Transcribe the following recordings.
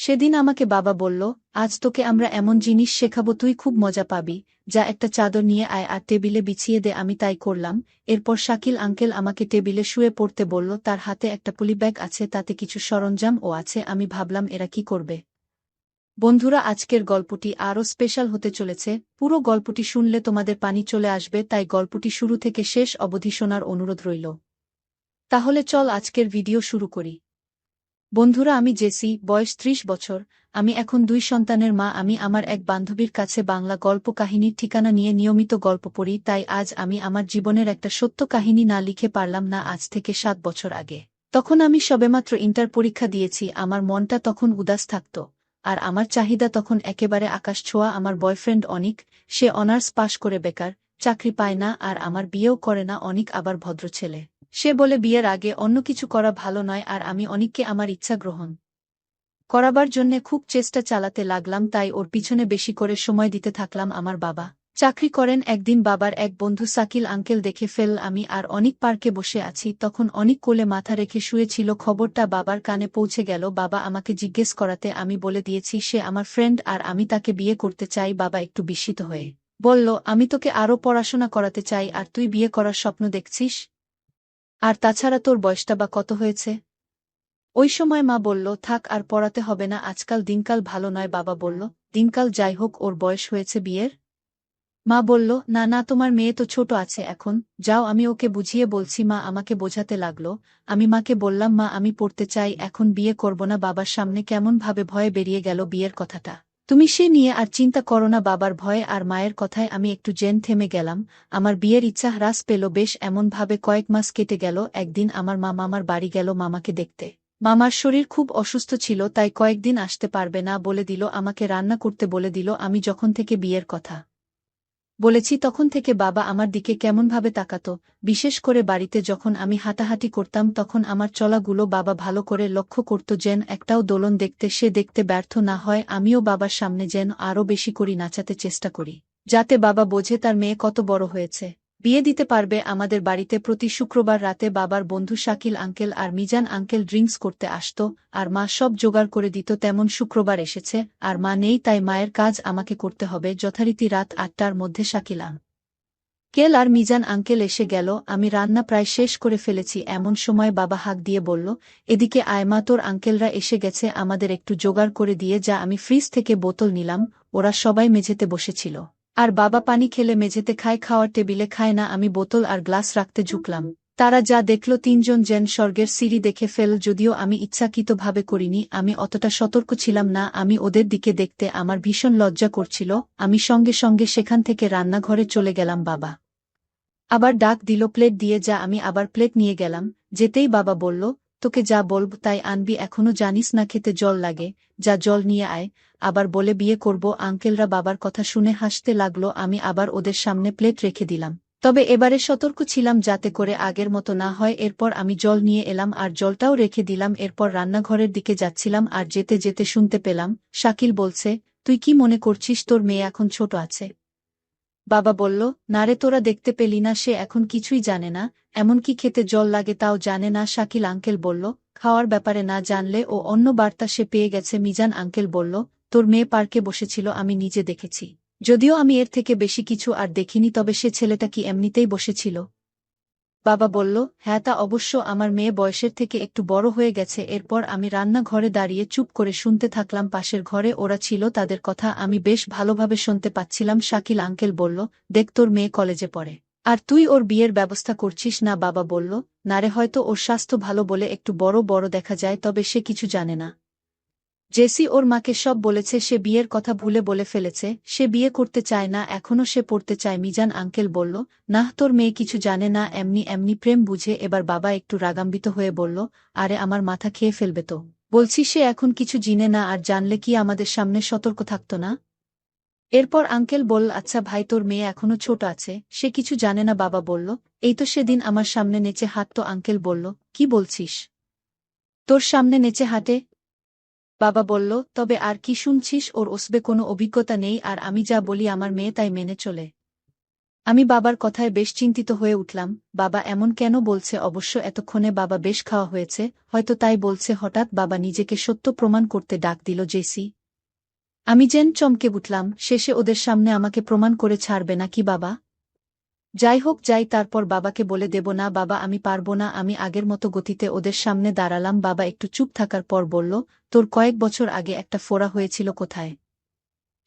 সেদিন আমাকে বাবা বলল, আজ তোকে আমরা এমন জিনিস শেখাবো তুই খুব মজা পাবি। যা একটা চাদর নিয়ে আয় আর টেবিলে বিছিয়ে দে। আমি তাই করলাম। এরপর শাকিল আঙ্কেল আমাকে টেবিলে শুয়ে পড়তে বলল। তার হাতে একটা পলিব্যাগ আছে, তাতে কিছু সরঞ্জাম ও আছে। আমি ভাবলাম এরা কি করবে। বন্ধুরা, আজকের গল্পটি আরও স্পেশাল হতে চলেছে। পুরো গল্পটি শুনলে তোমাদের পানি চলে আসবে, তাই গল্পটি শুরু থেকে শেষ অবধি শোনার অনুরোধ রইল। তাহলে চল আজকের ভিডিও শুরু করি। বন্ধুরা, আমি জেসি, বয়স ৩০ বছর। আমি এখন ২ সন্তানের মা। আমি আমার এক বান্ধবীর কাছে বাংলা গল্প কাহিনীর ঠিকানা নিয়ে নিয়মিত গল্প পড়ি, তাই আজ আমি আমার জীবনের একটা সত্য কাহিনী না লিখে পারলাম না। আজ থেকে ৭ বছর আগে, তখন আমি সবেমাত্র ইন্টার পরীক্ষা দিয়েছি। আমার মনটা তখন উদাস থাকত, আর আমার চাহিদা তখন একেবারে আকাশ ছোঁয়া। আমার বয়ফ্রেন্ড অনিক, সে অনার্স পাশ করে বেকার, চাকরি পায় না, আর আমার বিয়েও করে না। অনিক আবার ভদ্র ছেলে। সে বলে বিয়ের আগে অন্য কিছু করা ভালো নয়, আর আমি অনিককে আমার ইচ্ছা গ্রহণ করাবার জন্যে খুব চেষ্টা চালাতে লাগলাম, তাই ওর পিছনে বেশি করে সময় দিতে থাকলাম। আমার বাবা চাকরি করেন। একদিন বাবার এক বন্ধু শাকিল আঙ্কেল দেখে ফেল। আমি আর অনিক পার্কে বসে আছি, তখন অনিক কোলে মাথা রেখে শুয়েছিল। খবরটা বাবার কানে পৌঁছে গেল। বাবা আমাকে জিজ্ঞেস করাতে আমি বলে দিয়েছি সে আমার ফ্রেন্ড আর আমি তাকে বিয়ে করতে চাই। বাবা একটু বিস্মিত হয়ে বলল, আমি তোকে আরও পড়াশোনা করাতে চাই, আর তুই বিয়ে করার স্বপ্ন দেখছিস? আর তাছাড়া তোর বয়সটা বা কত হয়েছে? ওই সময় মা বলল, থাক, আর পড়াতে হবে না, আজকাল দিনকাল ভালো নয়। বাবা বলল, দিনকাল যাই হোক, ওর বয়স হয়েছে বিয়ের। মা বলল, না না, তোমার মেয়ে তো ছোট আছে এখন, যাও আমি ওকে বুঝিয়ে বলছি। মা আমাকে বোঝাতে লাগলো। আমি মাকে বললাম, মা আমি পড়তে চাই, এখন বিয়ে করব না। বাবার সামনে কেমন ভাবে ভয়ে বেরিয়ে গেল বিয়ের কথাটা। তুমি সে নিয়ে আর চিন্তা করো না। বাবার ভয়ে আর মায়ের কথায় আমি একটু থেমে গেলাম। আমার বিয়ের ইচ্ছা হ্রাস পেল বেশ এমনভাবে কয়েক মাস কেটে গেল। একদিন আমার মা মামার বাড়ি গেল মামাকে দেখতে। মামার শরীর খুব অসুস্থ ছিল, তাই কয়েকদিন আসতে পারবে না বলে দিল। আমাকে রান্না করতে বলে দিল। আমি যখন থেকে বিয়ের কথা বলেছি তখন থেকে বাবা আমার দিকে কেমনভাবে তাকাত। বিশেষ করে বাড়িতে যখন আমি হাঁটাহাঁটি করতাম, তখন আমার চলাগুলো বাবা ভালো করে লক্ষ্য করত, যেন একটাও দোলন সে দেখতে ব্যর্থ না হয়। আমিও বাবার সামনে যেন আরও বেশি করি নাচাতে চেষ্টা করি, যাতে বাবা বোঝে তার মেয়ে কত বড় হয়েছে, বিয়ে দিতে পারবে। আমাদের বাড়িতে প্রতি শুক্রবার রাতে বাবার বন্ধু শাকিল আঙ্কেল আর মিজান আঙ্কেল ড্রিঙ্কস করতে আসত, আর মা সব জোগাড় করে দিত। তেমন শুক্রবার এসেছে, আর মা নেই, তাই মায়ের কাজ আমাকে করতে হবে। যথারীতি রাত ৮টার মধ্যে শাকিল আঙ্কেল আর মিজান আঙ্কেল এসে গেল। আমি রান্না প্রায় শেষ করে ফেলেছি, এমন সময় বাবা হাঁক দিয়ে বলল, এদিকে আয় মা, তোর আঙ্কেলরা এসে গেছে, আমাদের একটু জোগাড় করে দিয়ে যা। আমি ফ্রিজ থেকে বোতল নিলাম। ওরা সবাই মেঝেতে বসেছিল, আর বাবা পানি খেলে মেঝেতে খায়, খাওয়ার টেবিলে খায় না। আমি বোতল আর গ্লাস রাখতে ঝুঁকলাম। তারা যা দেখল, তিনজন যেন স্বর্গের সিঁড়ি দেখে ফেল। যদিও আমি ইচ্ছাকৃতভাবে করিনি, আমি অতটা সতর্ক ছিলাম না। আমি ওদের দিকে দেখতে আমার ভীষণ লজ্জা করছিল। আমি সঙ্গে সঙ্গে সেখান থেকে রান্নাঘরে চলে গেলাম। বাবা আবার ডাক দিল, প্লেট দিয়ে যা। আমি আবার প্লেট নিয়ে গেলাম। যেতেই বাবা বলল, তোকে যা বলব তাই আনবি, এখনো জানিস না খেতে জল লাগে, যা জল নিয়ে আয়। আবার বলে বিয়ে করব। আঙ্কেলরা বাবার কথা শুনে হাসতে লাগলো। আমি আবার ওদের সামনে প্লেট রেখে দিলাম, তবে এবারে সতর্ক ছিলাম যাতে করে আগের মতো না হয়। এরপর আমি জল নিয়ে এলাম আর জলটাও রেখে দিলাম। এরপর রান্নাঘরের দিকে যাচ্ছিলাম, আর যেতে যেতে শুনতে পেলাম শাকিল বলছে, তুই কি মনে করছিস তোর মেয়ে এখন ছোট আছে? বাবা বলল, না রে, তোরা দেখতে পেলি না, সে এখন কিছুই জানে না, এমনকি খেতে জল লাগে তাও জানে না। শাকিল আঙ্কেল বলল, খাওয়ার ব্যাপারে না জানলে ও অন্য বার্তা সে পেয়ে গেছে। মিজান আঙ্কেল বলল, তোর মেয়ে পার্কে বসেছিল, আমি নিজে দেখেছি। যদিও আমি এর থেকে বেশি কিছু আর দেখিনি, তবে সে ছেলেটা কি এমনিতেই বসেছিল? বাবা বলল, হ্যাঁ তা অবশ্য, আমার মেয়ে বয়সের থেকে একটু বড় হয়ে গেছে। এরপর আমি রান্নাঘরে দাঁড়িয়ে চুপ করে শুনতে থাকলাম। পাশের ঘরে ওরা ছিল, তাদের কথা আমি বেশ ভালোভাবে শুনতে পাচ্ছিলাম। শাকিল আঙ্কেল বলল, দেখ, তোর মেয়ে কলেজে পড়ে, আর তুই ওর বিয়ের ব্যবস্থা করছিস না? বাবা বলল, না রে, হয়তো ওর স্বাস্থ্য ভালো বলে একটু বড় বড় দেখা যায়, তবে সে কিছু জানে না। জেসি ওর মাকে সব বলেছে, সে বিয়ের কথা ভুলে বলে ফেলেছে সে বিয়ে করতে চায় না, এখনও সে পড়তে চায়। মিজান আঙ্কেল বলল, নাহ, তোর মেয়ে কিছু জানে না, এমনি এমনি প্রেম বুঝে। এবার বাবা একটু রাগান্বিত হয়ে বলল, আরে আমার মাথা খেয়ে ফেলবে তো, বলছি সে এখন কিছু জিনে না, আর জানলে কি আমাদের সামনে সতর্ক থাকত না? এরপর আঙ্কেল বলল, আচ্ছা ভাই, তোর মেয়ে এখনো ছোট আছে, সে কিছু জানে না। বাবা বলল, এই তো সেদিন আমার সামনে নেচে হাঁটতো। আঙ্কেল বলল, কি বলছিস? তোর সামনে নেচে হাঁটে? বাবা বলল, তবে আর কি শুনছিস, ওর ওসবে কোনো অভিজ্ঞতা নেই, আর আমি যা বলি আমার মেয়ে তাই মেনে চলে। আমি বাবার কথায় বেশ চিন্তিত হয়ে উঠলাম। বাবা এমন কেন বলছে? অবশ্য এতক্ষণে বাবা বেশ খাওয়া হয়েছে, হয়তো তাই বলছে। হঠাৎ বাবা নিজেকে সত্য প্রমাণ করতে ডাক দিল, জেসি। আমি যেন চমকে উঠলাম। শেষে ওদের সামনে আমাকে প্রমাণ করে ছাড়বে নাকি বাবা? যাই হোক যাই, তারপর বাবাকে বলে দেব না বাবা, আমি পারব না। আমি আগের মতো গতিতে ওদের সামনে দাঁড়ালাম। বাবা একটু চুপ থাকার পর বলল, তোর কয়েক বছর আগে একটা ফোড়া হয়েছিল কোথায়?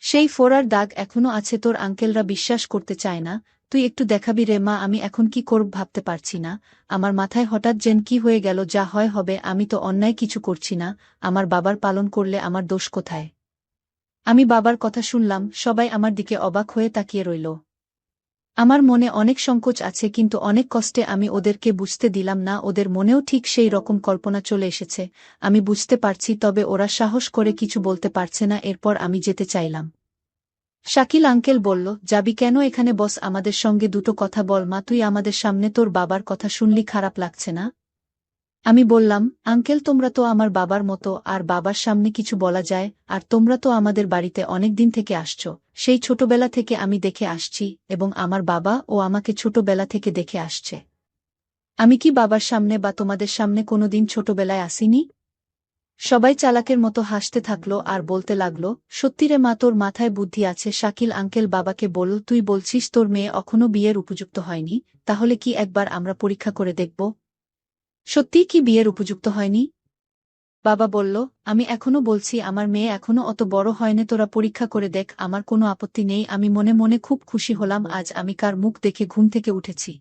সেই ফোড়ার দাগ এখনো আছে। তোর আঙ্কেলরা বিশ্বাস করতে চায় না। তুই একটু দেখাবি রে মা? আমি এখন কি করব ভাবতে পারছি না। আমার মাথায় হঠাৎ যেন কি হয়ে গেল। যা হয় হবে, আমি তো অন্যায় কিছু করছি না। আমার বাবার পালন করলে আমার দোষ কোথায়? আমি বাবার কথা শুনলাম। সবাই আমার দিকে অবাক হয়ে তাকিয়ে রইল। আমার মনে অনেক সংকোচ আছে, কিন্তু অনেক কষ্টে আমি ওদেরকে বুঝতে দিলাম না। ওদের মনেও ঠিক সেই রকম কল্পনা চলে এসেছে, আমি বুঝতে পারছি। তবে ওরা সাহস করে কিছু বলতে পারছে না। এরপর আমি যেতে চাইলাম। শাকিল আঙ্কেল বলল, যাবি কেন? এখানে বস, আমাদের সঙ্গে দুটো কথা বল। মা, তুই আমাদের সামনে তোর বাবার কথা শুনলি, খারাপ লাগছে না? আমি বললাম, আঙ্কেল তোমরা তো আমার বাবার মতো, আর বাবার সামনে কিছু বলা যায়? আর তোমরা তো আমাদের বাড়িতে অনেক দিন থেকে আসছো। সেই ছোটবেলা থেকে আমি দেখে আসছি, এবং আমার বাবা ও আমাকে ছোটবেলা থেকে দেখে আসছে। আমি কি বাবার সামনে বা তোমাদের সামনে কোনোদিন ছোটবেলায় আসিনি? সবাই চালাকের মতো হাসতে থাকল আর বলতে লাগল, সত্যিরে মা, তোর মাথায় বুদ্ধি আছে। শাকিল আঙ্কেল বাবাকে বলল, তুই বলছিস তোর মেয়ে এখনো বিয়ের উপযুক্ত হয়নি? তাহলে কি একবার আমরা পরীক্ষা করে দেখব? সত্যিই কি বিয়ের উপযুক্ত হয়নি? বাবা বলল, আমি এখনো বলছি আমার মেয়ে এখনো অত বড় হয়নি। তোরা পরীক্ষা করে দেখ, আমার কোনো আপত্তি নেই। আমি মনে মনে খুব খুশি হলাম। আজ আমি কার মুখ দেখে ঘুম থেকে উঠেছি?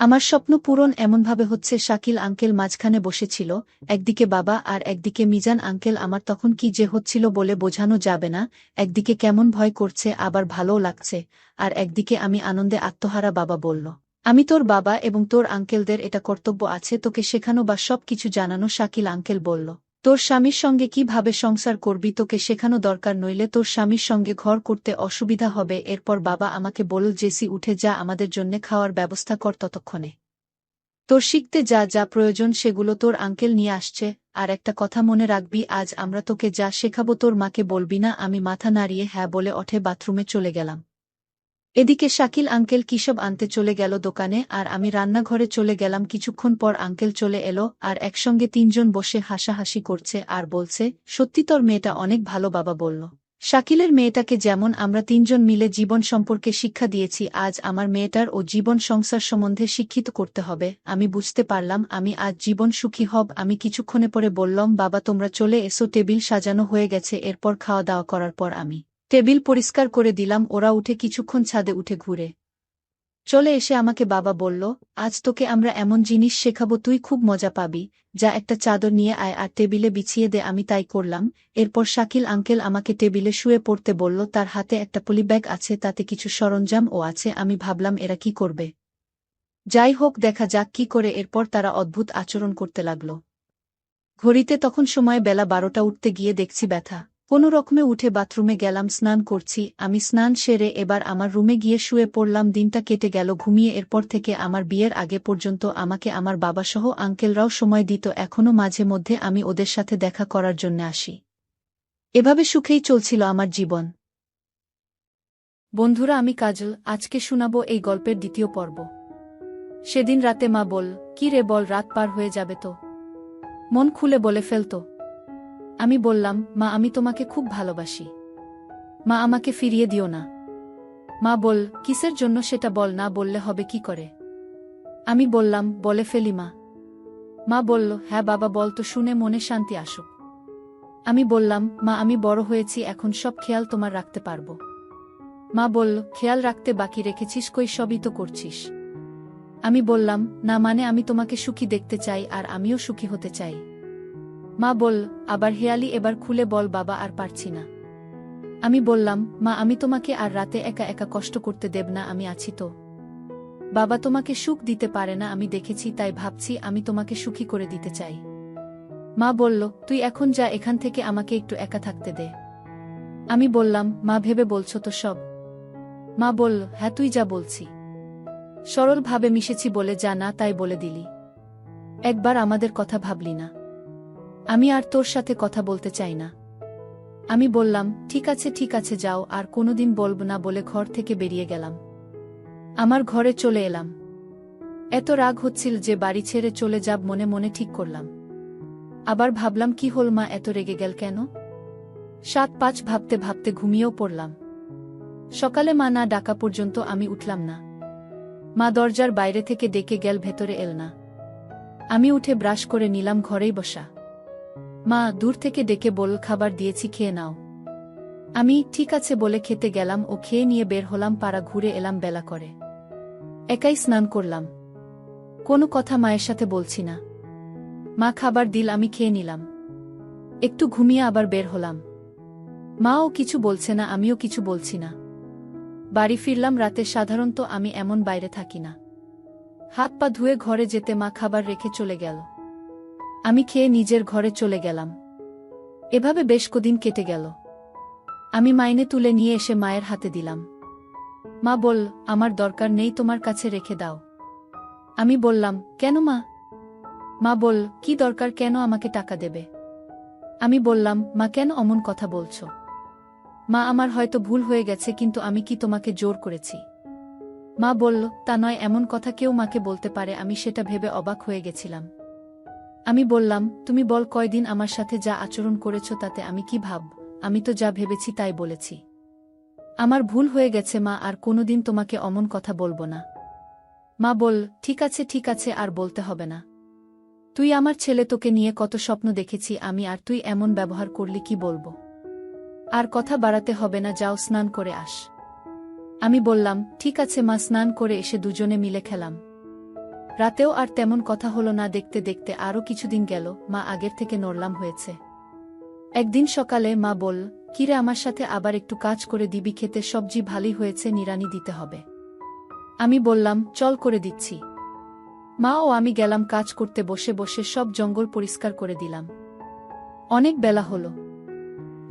আমার স্বপ্ন পূরণ এমনভাবে হচ্ছে। শাকিল আঙ্কেল মাঝখানে বসেছিল, একদিকে বাবা আর একদিকে মিজান আঙ্কেল। আমার তখন কি যে হচ্ছিল বলে বোঝানো যাবে না। একদিকে কেমন ভয় করছে, আবার ভালোও লাগছে, আর একদিকে আমি আনন্দে আত্মহারা। বাবা বলল, আমি তোর বাবা, এবং তোর আঙ্কেলদের এটা কর্তব্য আছে তোকে শেখানো বা সব কিছু জানানো। শাকিল আঙ্কেল বলল, তোর স্বামীর সঙ্গে কিভাবে সংসার করবি তোকে শেখানো দরকার, নইলে তোর স্বামীর সঙ্গে ঘর করতে অসুবিধা হবে। এরপর বাবা আমাকে বলল, জেসি উঠে যা, আমাদের জন্যে খাওয়ার ব্যবস্থা কর ততক্ষণে। তোর শিখতে যা যা প্রয়োজন সেগুলো তোর আঙ্কেল নিয়ে আসছে। আর একটা কথা মনে রাখবি, আজ আমরা তোকে যা শেখাবো তোর মাকে বলবি না। আমি মাথা নাড়িয়ে হ্যাঁ বলে ওঠে বাথরুমে চলে গেলাম। এদিকে শাকিল আঙ্কেল কিসব আনতে চলে গেল দোকানে, আর আমি রান্নাঘরে চলে গেলাম। কিছুক্ষণ পর আঙ্কেল চলে এলো, আর একসঙ্গে তিনজন বসে হাসাহাসি করছে আর বলছে, সত্যি তোর মেয়েটা অনেক ভালো। বাবা বলল, শাকিলের মেয়েটাকে যেমন আমরা তিনজন মিলে জীবন সম্পর্কে শিক্ষা দিয়েছি, আজ আমার মেয়েটার ও জীবন সংসার সম্বন্ধে শিক্ষিত করতে হবে। আমি বুঝতে পারলাম আমি আজ জীবন সুখী হব। আমি কিছুক্ষণে পরে বললাম, বাবা তোমরা চলে এসো, টেবিল সাজানো হয়ে গেছে। এরপর খাওয়া দাওয়া করার পর আমি টেবিল পরিষ্কার করে দিলাম। ওরা উঠে কিছুক্ষণ ছাদে উঠে ঘুরে চলে এসে আমাকে বাবা বলল, আজ তোকে আমরা এমন জিনিস শেখাবো তুই খুব মজা পাবি। যা, একটা চাদর নিয়ে আয় আর টেবিলে বিছিয়ে দে। আমি তাই করলাম। এরপর শাকিল আঙ্কেল আমাকে টেবিলে শুয়ে পড়তে বলল। তার হাতে একটা পলিব্যাগ আছে, তাতে কিছু সরঞ্জাম ও আছে। আমি ভাবলাম এরা কি করবে, যাই হোক দেখা যাক কি করে। এরপর তারা অদ্ভুত আচরণ করতে লাগল। ঘড়িতে তখন সময় বেলা 12টা। উঠতে গিয়ে দেখছি ব্যথা। কোনো রকমে উঠে বাথরুমে গেলাম, স্নান করছি। আমি স্নান সেরে এবার আমার রুমে গিয়ে শুয়ে পড়লাম। দিনটা কেটে গেল ঘুমিয়ে। এরপর থেকে আমার বিয়ের আগে পর্যন্ত আমাকে আমার বাবাসহ আঙ্কেলরাও সময় দিত। এখনো মাঝে মধ্যে আমি ওদের সাথে দেখা করার জন্য আসি। এভাবে সুখেই চলছিল আমার জীবন। বন্ধুরা, আমি কাজল। আজকে শোনাবো এই গল্পের দ্বিতীয় পর্ব। সেদিন রাতে মা বল, কি রে বল, রাত পার হয়ে যাবে তো, মন খুলে বলে ফেলতো। আমি বললাম, মা আমি তোমাকে খুব ভালোবাসি। মা, আমাকে ফিরিয়ে দিও না। মা বল, কিসের জন্য সেটা বল, না বললে হবে কি করে? আমি বললাম, বলে ফেলি মা। মা বলল, হ্যাঁ বাবা বল তো, শুনে মনে শান্তি আসুক। আমি বললাম, মা আমি বড় হয়েছি, এখন সব খেয়াল তোমার রাখতে পারবো। মা বলল, খেয়াল রাখতে বাকি রেখেছিস কই, সবই তো করছিস। আমি বললাম, না মানে আমি তোমাকে সুখী দেখতে চাই, আর আমিও সুখী হতে চাই। মা বলল, আবার হেয়ালি, এবার খুলে বল বাবা, আর পারছি না। আমি বললাম, মা আমি তোমাকে আর রাতে একা একা কষ্ট করতে দেব না, আমি আছি তো। বাবা তোমাকে সুখ দিতে পারে না আমি দেখেছি, তাই ভাবছি আমি তোমাকে সুখী করে দিতে চাই। মা বলল, তুই এখন যা এখান থেকে, আমাকে একটু একা থাকতে দে। আমি বললাম, মা ভেবে বলছো তো সব? মা বলল, হ্যাঁ তুই যা বলছি। সরলভাবে মিশেছি বলে যা না তাই বলে দিলি। একবার আমাদের কথা ভাবলি না? আমি আর তোর সাথে কথা বলতে চাই না। আমি বললাম, ঠিক আছে ঠিক আছে যাও, আর কোনোদিন বলব না বলে ঘর থেকে বেরিয়ে গেলাম। আমার ঘরে চলে এলাম। এত রাগ হচ্ছিল যে বাড়ি ছেড়ে চলে যাব মনে মনে ঠিক করলাম। আবার ভাবলাম কি হল, মা এত রেগে গেল কেন? 7-5 ভাবতে ভাবতে ঘুমিয়েও পড়লাম। সকালে মা না ডাকা পর্যন্ত আমি উঠলাম না। মা দরজার বাইরে থেকে ডেকে গেল, ভেতরে এল না। আমি উঠে ব্রাশ করে নিলাম, ঘরেই বসা। মা দূর থেকে ডেকে বলল, খাবার দিয়েছি, খেয়ে নাও। আমি ঠিক আছে বলে খেতে গেলাম ও খেয়ে নিয়ে বের হলাম, পাড়া ঘুরে এলাম বেলা করে। একাই স্নান করলাম। কোনো কথা মায়ের সাথে বলছি না। মা খাবার দিল, আমি খেয়ে নিলাম। একটু ঘুমিয়ে আবার বের হলাম। মাও কিছু বলছে না, আমিও কিছু বলছি না। বাড়ি ফিরলাম রাতে। সাধারণত আমি এমন বাইরে থাকি না। হাত পা ধুয়ে ঘরে যেতে মা খাবার রেখে চলে গেল। আমি খেয়ে নিজের ঘরে চলে গেলাম। এভাবে বেশ কদিন কেটে গেল। আমি মাইনে তুলে নিয়ে এসে মায়ের হাতে দিলাম। মা বলল, আমার দরকার নেই, তোমার কাছে রেখে দাও। আমি বললাম, কেন মা? মা বলল, কি দরকার, কেন আমাকে টাকা দেবে? আমি বললাম, মা কেন অমন কথা বলছো? মা, আমার হয়তো ভুল হয়ে গেছে, কিন্তু আমি কি তোমাকে জোর করেছি? মা বলল, তা নয়, এমন কথা কেউ মাকে বলতে পারে? আমি সেটা ভেবে অবাক হয়ে গেছিলাম। আমি বললাম, তুমি বল, কয়দিন আমার সাথে যা আচরণ করেছ তাতে আমি কি ভাব? আমি তো যা ভেবেছি তাই বলেছি। আমার ভুল হয়ে গেছে মা, আর কোনোদিন তোমাকে অমন কথা বলবো না। মা বলল, ঠিক আছে ঠিক আছে, আর বলতে হবে না। তুই আমার ছেলে, তোকে নিয়ে কত স্বপ্ন দেখেছি আমি, আর তুই এমন ব্যবহার করলি, কি বলবো? আর কথা বাড়াতে হবে না, যাও স্নান করে আস। আমি বললাম, ঠিক আছে মা। স্নান করে এসে দুজনে মিলে খেলাম। রাতেও আর তেমন কথা হলো না। দেখতে দেখতে আরও কিছুদিন গেল। মা আগের থেকে নরলাম হয়েছে। একদিন সকালে মা বলল, কিরে, আমার সাথে আবার একটু কাজ করে দিবি? খেতে সবজি ভালোই হয়েছে, নিরানি দিতে হবে। আমি বললাম, চল, করে দিচ্ছি। মা ও আমি গেলাম কাজ করতে। বসে বসে সব জঙ্গল পরিষ্কার করে দিলাম। অনেক বেলা হলো।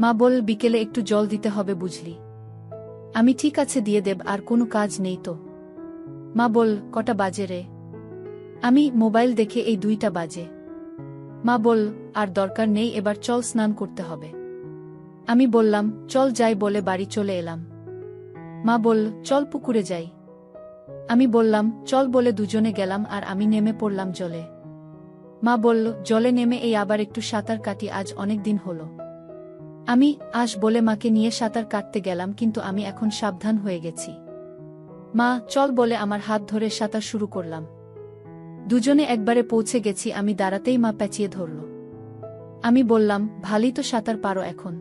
মা বলল, বিকেলে একটু জল দিতে হবে, বুঝলি? আমি ঠিক আছে, দিয়ে দেব। আর কোনো কাজ নেই তো? মা বলল, কটা বাজে রে? আমি মোবাইল দেখে, এই 2টা বাজে। মা বলল, আর দরকার নেই, এবার চল, স্নান করতে হবে। আমি বললাম, চল যাই, বলে বাড়ি চলে এলাম। মা বলল, চল পুকুরে যাই। আমি বললাম, চল, বলে দুজনে গেলাম, আর আমি নেমে পড়লাম জলে। মা বলল, জলে নেমে এই আবার একটু সাঁতার কাটি, আজ অনেক দিন হলো। আমি বলে মাকে নিয়ে সাঁতার কাটতে গেলাম, কিন্তু আমি এখন সাবধান হয়ে গেছি। মা চল বলে আমার হাত ধরে সাঁতার শুরু করলাম। দুজনে একবারে পৌঁছে গেছি। আমি দাঁড়াতেই মা পেঁচিয়ে ধরল। আমি বললাম, ভালোই তো সাঁতার পারো এখন।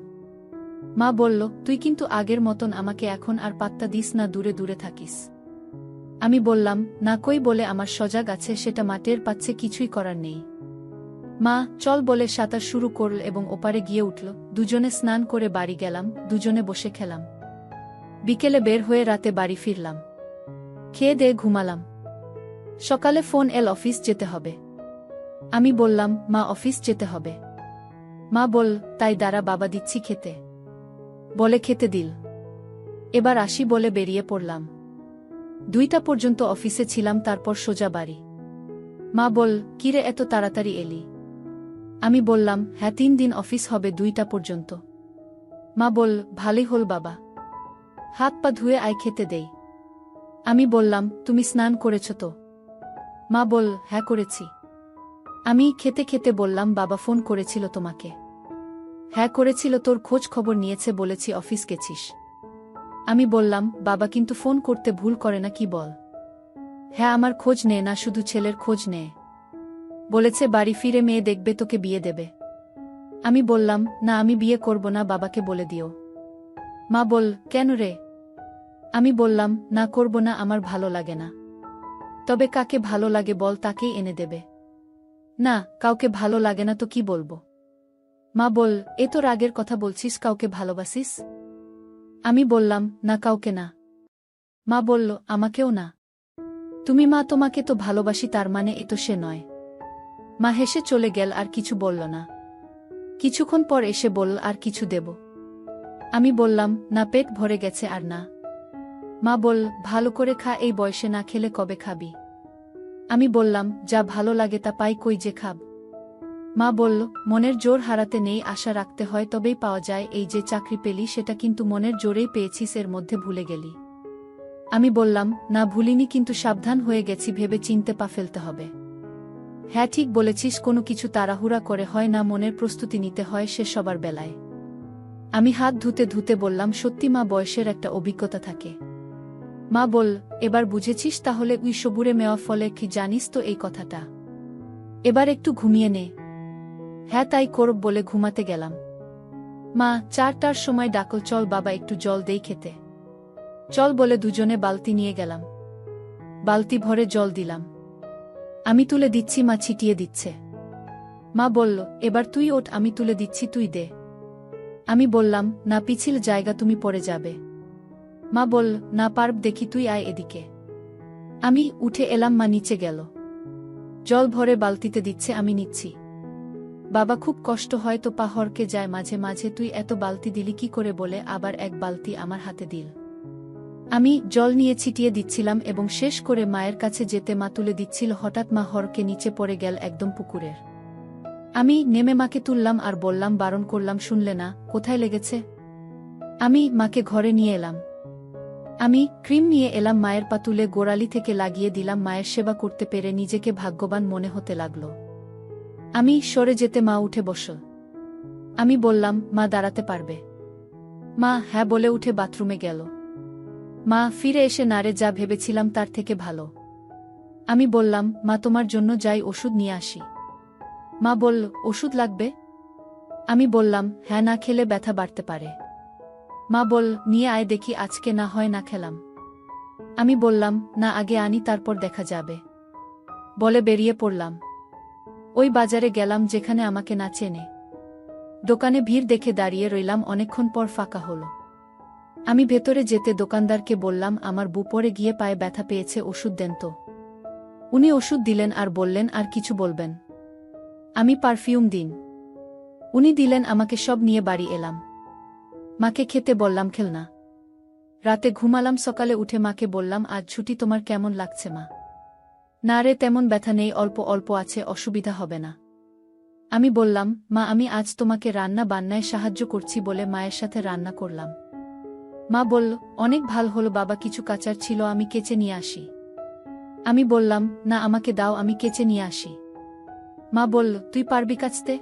মা বলল, তুই কিন্তু আগের মতন আমাকে এখন আর পাত্তা দিস না, দূরে দূরে থাকিস। আমি বললাম, না কই, বলে আমার সজাগ আছে, সেটা মা টের পাচ্ছে, কিছুই করার নেই। মা চল বলে সাঁতার শুরু করল এবং ওপারে গিয়ে উঠল। দুজনে স্নান করে বাড়ি গেলাম। দুজনে বসে খেলাম। বিকেলে বের হয়ে রাতে বাড়ি ফিরলাম। খেয়ে দিয়ে ঘুমালাম। সকালে ফোন এল, অফিস যেতে হবে। আমি বললাম, মা অফিস যেতে হবে। মা বল, তাই দাঁড়া, বাবা দিচ্ছি খেতে। বলে খেতে দিল। এবার আসি বলে বেরিয়ে পড়লাম। 2টা পর্যন্ত অফিসে ছিলাম, তারপর সোজা বাড়ি। মা বল, কিরে, এত তাড়াতাড়ি এলি? আমি বললাম, হ্যাঁ, 3 দিন অফিস হবে, 2টা পর্যন্ত। মা বল, ভালোই হল বাবা। হাত পা ধুয়ে আয়, খেতে দেই। আমি বললাম, তুমি স্নান করেছ তো? মা বল, হ্যাঁ করেছি। আমি খেতে খেতে বললাম, বাবা ফোন করেছিল তোমাকে? হ্যাঁ করেছিল, তোর খোঁজ খবর নিয়েছে, বলেছি অফিস গেছিস। আমি বললাম, বাবা কিন্তু ফোন করতে ভুল করে না, কি বল? হ্যাঁ, আমার খোঁজ নেয় না, শুধু ছেলের খোঁজ নেয়। বলেছে বাড়ি ফিরে মেয়ে দেখবে, তোকে বিয়ে দেবে। আমি বললাম, না, আমি বিয়ে করব না, বাবাকে বলে দিও। মা বল, কেন রে? আমি বললাম, না, করব না, আমার ভালো লাগে না। তবে কাকে ভালো লাগে বল, তাকেই এনে দেবে। না, কাউকে ভালো লাগে না তো কি বলবো? মা বল, এ তো রাগের কথা বলছিস, কাউকে ভালোবাসিস? আমি বললাম, না, কাউকে না। মা বলল, আমাকেও না। তুমি? মা, তোমাকে তো ভালোবাসি, তার মানে এ তো সে নয়। মা হেসে চলে গেল, আর কিছু বলল না। কিছুক্ষণ পর এসে বলল, আর কিছু দেব? আমি বললাম, না, পেট ভরে গেছে, আর না। মা বল, ভালো করে খা, এই বয়সে না খেলে কবে খাবি? আমি বললাম, যা ভালো লাগে তা পাই, কই যে খাব? মা বলল, মনের জোর হারাতে নেই, আশা রাখতে হয়, তবেই পাওয়া যায়। এই যে চাকরি পেলি, সেটা কিন্তু মনের জোরেই পেয়েছিস, এর মধ্যে ভুলে গেলি। আমি বললাম, না ভুলিনি, কিন্তু সাবধান হয়ে গেছি, ভেবে চিনতে পা ফেলতে হবে। হ্যাঁ ঠিক বলেছিস, কোনো কিছু তাড়াহুড়া করে হয় না, মনের প্রস্তুতি নিতে হয়, সে সবার বেলায়। আমি হাত ধুতে ধুতে বললাম, সত্যি মা, বয়সের একটা অভিজ্ঞতা থাকে। মা বল, এবার বুঝেছিস তাহলে উই সবুরে মেওয়া ফলে, কি জানিস তো এই কথাটা? এবার একটু ঘুমিয়ে নে। হ্যাঁ তাই করব বলে ঘুমাতে গেলাম। মা 4টার সময় ডাকল, চল বাবা একটু জল দেই খেতে। চল বলে দুজনে বালতি নিয়ে গেলাম। বালতি ভরে জল দিলাম। আমি তুলে দিচ্ছি, মা ছিটিয়ে দিচ্ছে। মা বলল, এবার তুই ওঠ, আমি তুলে দিচ্ছি, তুই দে। আমি বললাম, না পিছিল জায়গা, তুমি পড়ে যাবে। মা বলল, না পারব, দেখি তুই আয় এদিকে। আমি উঠে এলাম, মা নিচে গেল। জল ভরে বালতিতে দিচ্ছে, আমি নিচ্ছি। বাবা খুব কষ্ট হয় তো, পা হরকে যায় মাঝে মাঝে, তুই এত বালতি দিলি কি করে, বলে আবার এক বালতি আমার হাতে দিল। আমি জল নিয়ে ছিটিয়ে দিচ্ছিলাম এবং শেষ করে মায়ের কাছে যেতে মা তুলে দিচ্ছিল, হঠাৎ মা হরকে নিচে পড়ে গেল একদম পুকুরের। আমি নেমে মাকে তুললাম আর বললাম, বারণ করলাম, শুনলে না, কোথায় লেগেছে? আমি মাকে ঘরে নিয়ে এলাম। আমি ক্রিম নিয়ে এলাম, মায়ের পা তুলে গোড়ালি থেকে লাগিয়ে দিলাম, মায়ের সেবা করতে পেরে নিজেকে ভাগ্যবান মনে হতে লাগল। আমি সরে যেতে মা উঠে বসল। আমি বললাম, মা দাঁড়াতে পারবে? মা হ্যাঁ বলে উঠে বাথরুমে গেল। মা ফিরে এসে, না রে, যা ভেবেছিলাম তার থেকে ভালো। আমি বললাম, মা তোমার জন্য যাই ওষুধ নিয়ে আসি। মা বলল, ওষুধ লাগবে? আমি বললাম, হ্যাঁ, না খেলে ব্যথা বাড়তে পারে। মা বলল, নিয়ে আয় দেখি, আজকে না হয় না খেলাম। আমি বললাম, না আগে আনি, তারপর দেখা যাবে। বলে বেরিয়ে পড়লাম। ওই বাজারে গেলাম যেখানে আমাকে না চেনে। দোকানে ভিড় দেখে দাঁড়িয়ে রইলাম, অনেকক্ষণ পর ফাঁকা হলো। আমি ভেতরে যেতে দোকানদারকে বললাম, আমার বুপরে গিয়ে পায়ে ব্যথা পেয়েছে, ওষুধ দেন তো। উনি ওষুধ দিলেন আর বললেন, আর কিছু বলবেন? আমি পারফিউম দিন। উনি দিলেন আমাকে, সব নিয়ে বাড়ি এলাম। মাকে খেতে বললাম, খেলনা। রাতে ঘুমালাম, সকালে উঠে মাকে বললাম, আজ ছুটি, তোমার কেমন লাগছে মা? না রে, তেমন ব্যথা নেই, অল্প অল্প আছে, অসুবিধা হবে না। আমি বললাম, মা আমি আজ তোমাকে রান্না বান্নায় সাহায্য করছি বলে মায়ের সাথে রান্না করলাম। মা বলল, অনেক ভাল হলো বাবা, কিছু কাচার ছিল, আমি কেচে নিয়ে আসি। আমি বললাম, না আমাকে দাও, আমি কেচে নিয়ে আসি। মা বলল, তুই পারবি কাচতে?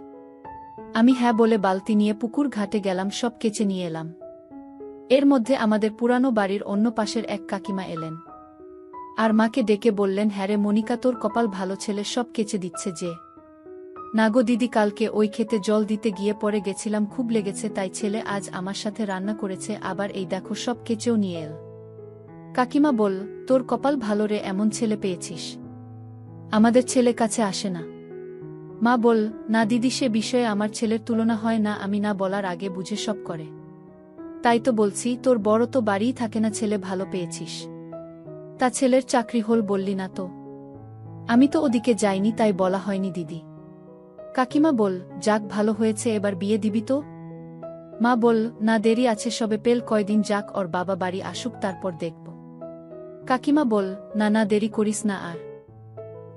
আমি হ্যাঁ বলে বালতি নিয়ে পুকুর ঘাটে গেলাম, সব কেচে নিয়ে এলাম। এর মধ্যে আমাদের পুরানো বাড়ির অন্য পাশের এক কাকিমা এলেন আর মাকে ডেকে বললেন, হ্যাঁ রে মনিকা, তোর কপাল ভালো, ছেলে সব কেচে দিচ্ছে যে। নাগো দিদি, কালকে ওই খেতে জল দিতে গিয়ে পড়ে গেছিলাম, খুব লেগেছে, তাই ছেলে আজ আমার সাথে রান্না করেছে, আবার এই দেখো সব কেচেও নিয়ে এল। কাকিমা বল, তোর কপাল ভালো রে, এমন ছেলে পেয়েছিস, আমাদের ছেলে কাছে আসে না। মা বল, না দিদি, সে বিষয়ে আমার ছেলের তুলনা হয় না, আমি না বলার আগে বুঝে সব করে। তাই তো বলছি, তোর বড় তো বাড়িই থাকে না, ছেলে ভালো পেয়েছিস। তা ছেলের চাকরি হল বললি না তো? আমি তো ওদিকে যাইনি, তাই বলা হয়নি দিদি। কাকিমা বল, যাক ভালো হয়েছে, এবার বিয়ে দিবি তো? মা বল, না দেরি আছে, সবে পেল কয়দিন যাক, ওর বাবা বাড়ি আসুক, তারপর দেখব। কাকিমা বল, না না দেরি করিস না আর।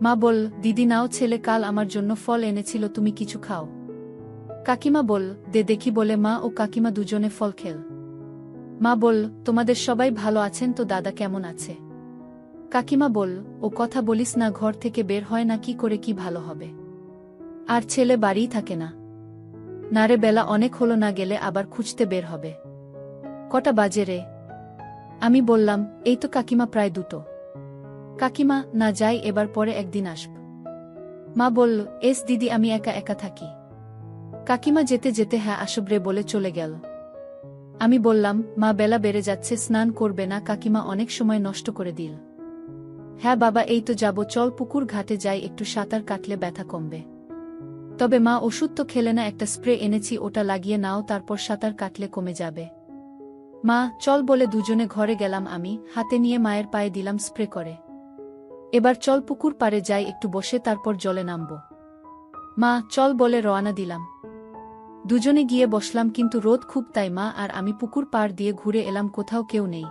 মা বল, দিদি নাও, ছেলে কাল আমার জন্য ফল এনেছিল, তুমি কিছু খাও। কাকিমা বল, দে দেখি, বলে মা ও কাকিমা দুজনে ফল খেল। মা বল, তোমাদের সবাই ভালো আছেন তো? দাদা কেমন আছে? কাকিমা বল, ও কথা বলিস না, ঘর থেকে বের হয় না, কি করে কি ভালো হবে? আর ছেলে বাড়িই থাকে না। না রে, বেলা অনেক হলো, না গেলে আবার খুঁজতে বের হবে। কটা বাজে রে? আমি বললাম, এই তো কাকিমা, প্রায় 2টো। কাকিমা, না যাই, এবার পরে একদিন আসব। মা বলল, এস দিদি, আমি একা একা থাকি। কাকিমা যেতে যেতে হ্যাঁ আসব রে বলে চলে গেল। আমি বললাম, মা বেলা বেড়ে যাচ্ছে, স্নান করবে না? কাকিমা অনেক সময় নষ্ট করে দিল। হ্যাঁ বাবা, এই তো যাব, চল পুকুর ঘাটে যাই, একটু সাঁতার কাটলে ব্যথা কমবে। তবে মা ওষুধ তো খেলে না, একটা স্প্রে এনেছি, ওটা লাগিয়ে নাও, তারপর সাঁতার কাটলে কমে যাবে। মা চল বলে দুজনে ঘরে গেলাম, আমি হাতে নিয়ে মায়ের পায়ে দিলাম স্প্রে করে। এবার চল পুকুর পাড়ে যাই, একটু বসে তারপর জলে নামব। মা চল বলে রওনা দিলাম। দুজনে গিয়ে বসলাম, কিন্তু রোদ খুব, তাই মা আর আমি পুকুর পাড় দিয়ে ঘুরে এলাম, কোথাও কেউ নেই।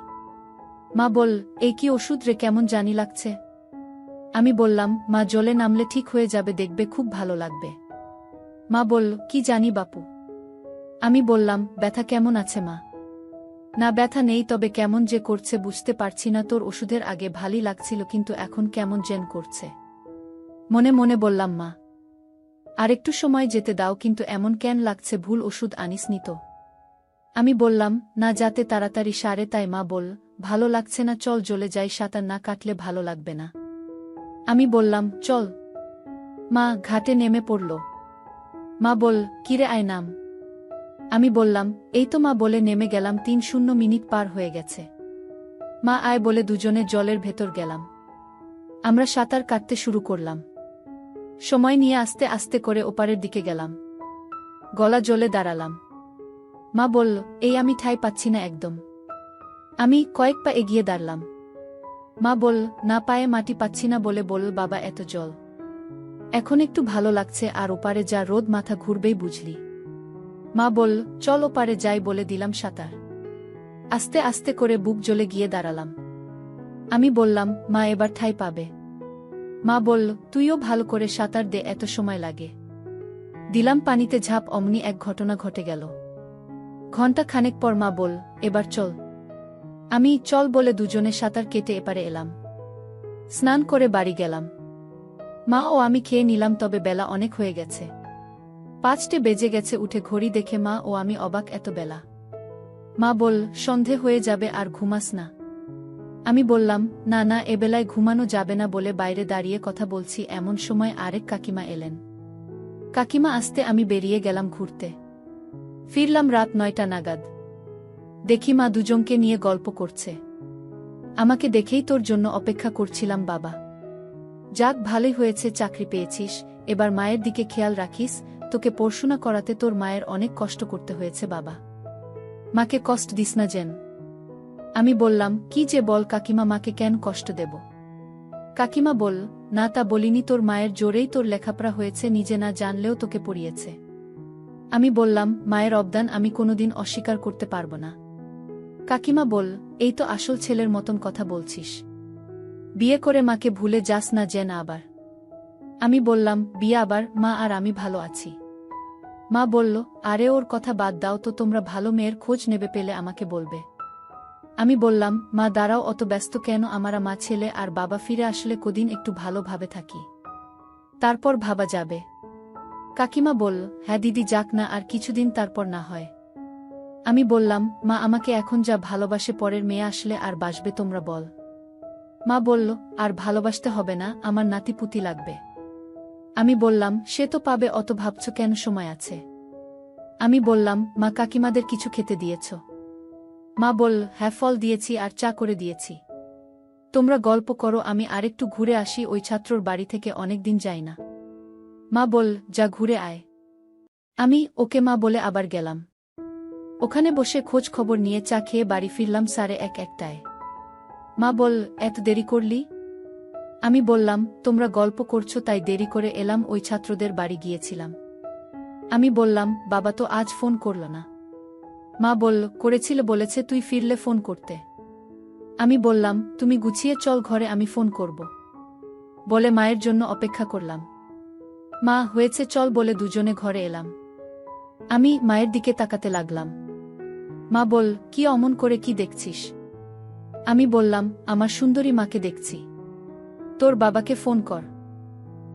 মা বল, এই কি ওষুধ রে, কেমন জানি লাগছে? আমি বললাম, মা জলে নামলে ঠিক হয়ে যাবে, দেখবে খুব ভালো লাগবে। মা বলল, কি জানি বাপু। আমি বললাম, ব্যথা কেমন আছে মা? না ব্যথা নেই, তবে কেমন যে করছে বুঝতে পারছি না। তোর ওষুধের আগে ভালোই লাগছিল, কিন্তু এখন কেমন যেন করছে। মনে মনে বললাম, মা আরেকটু সময় যেতে দাও, কিন্তু এমন কেন লাগছে? ভুল ওষুধ আনিসনি তো? আমি বললাম, না, যাতে তাড়াতাড়ি সারে। তাই মা বল, ভালো লাগছে না, চল জ্বলে যাই, সাঁতার না কাটলে ভালো লাগবে না। আমি বললাম, চল। মা ঘাটে নেমে পড়ল। মা বল, কিরে আয় নাম। আমি বললাম, এই তো মা, বলে নেমে গেলাম। 3-0 মিনিট পার হয়ে গেছে। মা আয় বলে দুজনে জলের ভেতর গেলাম। আমরা সাঁতার কাটতে শুরু করলাম। সময় নিয়ে আস্তে আস্তে করে ওপারের দিকে গেলাম। গলা জলে দাঁড়ালাম। মা বলল, এই আমি ঠাঁই পাচ্ছি না একদম। আমি কয়েক পা এগিয়ে দাঁড়ালাম। মা বলল, না, পায়ে মাটি পাচ্ছি না। বলে বলল, বাবা এত জল, এখন একটু ভালো লাগছে, আর ওপারে যা রোদ, মাথা ঘুরবেই বুঝলি। মা বলল, চল ওপারে যাই। বলে দিলাম সাঁতার। আস্তে আস্তে করে বুক জ্বলে গিয়ে দাঁড়ালাম। আমি বললাম, মা এবার ঠাঁই পাবে। মা বলল, তুইও ভালো করে সাঁতার দে, এত সময় লাগে। দিলাম পানিতে ঝাঁপ, অমনি এক ঘটনা ঘটে গেল। ঘণ্টা খানেক পর মা বল, এবার চল। আমি চল বলে দুজনে সাঁতার কেটে এপারে এলাম। স্নান করে বাড়ি গেলাম। মা ও আমি খেয়ে নিলাম, তবে বেলা অনেক হয়ে গেছে। 5টে বেজে গেছে। উঠে ঘড়ি দেখে মা ও আমি অবাক, এত বেলা। মা বল, সন্ধে হয়ে যাবে, আর ঘুমাস না? আমি বললাম, না না, এবেলায় ঘুমানো যাবে না। বলে বাইরে দাঁড়িয়ে কথা বলছি, এমন সময় আরেক কাকিমা এলেন। কাকিমা আসতে আমি বেরিয়ে গেলাম ঘুরতে। ফিরলাম রাত 9টা নাগাদ। দেখি মা দুজনকে নিয়ে গল্প করছে। আমাকে দেখেই, তোর জন্য অপেক্ষা করছিলাম বাবা। যাক, ভালোই হয়েছে চাকরি পেয়েছিস। এবার মায়ের দিকে খেয়াল রাখিস। তোকে পড়াশোনা করাতে তোর মায়ের অনেক কষ্ট করতে হয়েছে বাবা। মাকে কষ্ট দিস না যেন। আমি বললাম, কি যে বল কাকিমা, মাকে কেন কষ্ট দেব? কাকিমা বল, না তা বলিনি, তোর মায়ের জোরেই তোর লেখাপড়া হয়েছে, নিজে না জানলেও তোকে পড়িয়েছে। আমি বললাম, মায়ের অবদান আমি কোনোদিন অস্বীকার করতে পারব না। কাকিমা বল, এই তো আসল ছেলের মতন কথা বলছিস। বিয়ে করে মাকে ভুলে যাস না যেন আবার। আমি বললাম, বিয়ে আবার? মা আর আমি ভালো আছি। মা বলল, আরে ওর কথা বাদ দাও তো, তোমরা ভালো মেয়ের খোঁজ নেবে, পেলে আমাকে বলবে। আমি বললাম, মা দাঁড়াও, অত ব্যস্ত কেন? আমরা মা ছেলে আর বাবা ফিরে আসলে কদিন একটু ভালোভাবে থাকি, তারপর ভাবা যাবে। কাকিমা বলল, হ্যাঁ দিদি, যাক না, আর কিছুদিন, তারপর না হয়। আমি বললাম, মা আমাকে এখন যা ভালোবাসে, পরের মেয়ে আসলে আর বাসবে তোমরা বল? মা বলল, আর ভালোবাসতে হবে না, আমার নাতিপুতি লাগবে। আমি বললাম, সে তো পাবে, অত ভাবছ কেন, সময় আছে। আমি বললাম, মা কাকিমাদের কিছু খেতে দিয়েছ? মা বলল, হ্যাঁ, ফল দিয়েছি আর চা করে দিয়েছি। তোমরা গল্প করো, আমি আরেকটু ঘুরে আসি, ওই ছাত্রর বাড়ি থেকে অনেকদিন যাই না। মা বল, যা ঘুরে আয়। আমি ওকে মা বলে আবার গেলাম। ওখানে বসে খোঁজ খবর নিয়ে চা খেয়ে বাড়ি ফিরলাম 1:30টায়। মা বল, এত দেরি করলি? আমি বললাম, তোমরা গল্প করছো তাই দেরি করে এলাম, ওই ছাত্রদের বাড়ি গিয়েছিলাম। আমি বললাম, বাবা তো আজ ফোন করল না। মা বলল, করেছিল, বলেছে তুই ফিরলে ফোন করতে। আমি বললাম, তুমি গুছিয়ে চল ঘরে, আমি ফোন করব। বলে মায়ের জন্য অপেক্ষা করলাম। মা হয়েছে চল বলে দুজনে ঘরে এলাম। আমি মায়ের দিকে তাকাতে লাগলাম। মা বল, কি অমন করে, কি দেখছিস? আমি বললাম, আমার সুন্দরী মাকে দেখছি। তোর বাবাকে ফোন কর।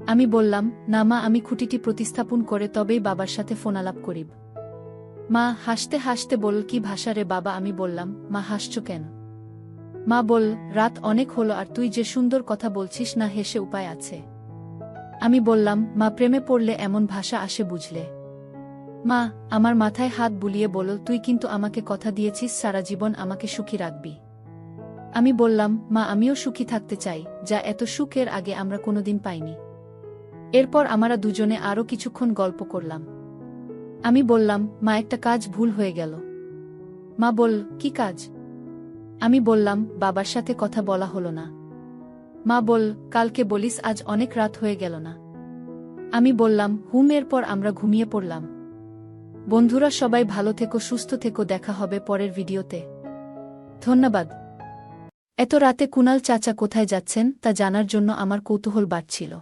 আমি বললাম, না মা, আমি খুঁটিটি প্রতিস্থাপন করে তবেই বাবার সাথে ফোনালাপ করিব। মা হাসতে হাসতে বল, কি ভাষা রে বাবা? আমি বললাম, মা হাসছ কেন? মা বল, রাত অনেক হলো, আর তুই যে সুন্দর কথা বলছিস না, হেসে উপায় আছে। আমি বললাম, মা প্রেমে পড়লে এমন ভাষা আসে বুঝলে। মা আমার মাথায় হাত বুলিয়ে বলল, তুই কিন্তু আমাকে কথা দিয়েছিস সারা জীবন আমাকে সুখী রাখবি। আমি বললাম, মা আমিও সুখী থাকতে চাই, যা এত সুখের আগে আমরা কোনোদিন পাইনি। এরপর আমরা দুজনে আরও কিছুক্ষণ গল্প করলাম। আমি বললাম, মা একটা কাজ ভুল হয়ে গেল। মা বল, কি কাজ? আমি বললাম, বাবার সাথে কথা বলা হলো না। মা বল, কালকে বলিস, আজ অনেক রাত হয়ে গেল না? আমি বললাম, এরপর আমরা ঘুমিয়ে পড়লাম। বন্ধুরা সবাই ভালো থেকো, সুস্থ থেকো, দেখা হবে পরের ভিডিওতে। ধন্যবাদ। এত রাতে কুনাল চাচা কোথায় যাচ্ছেন তা জানার জন্য আমার কৌতূহল বাড়ছিল।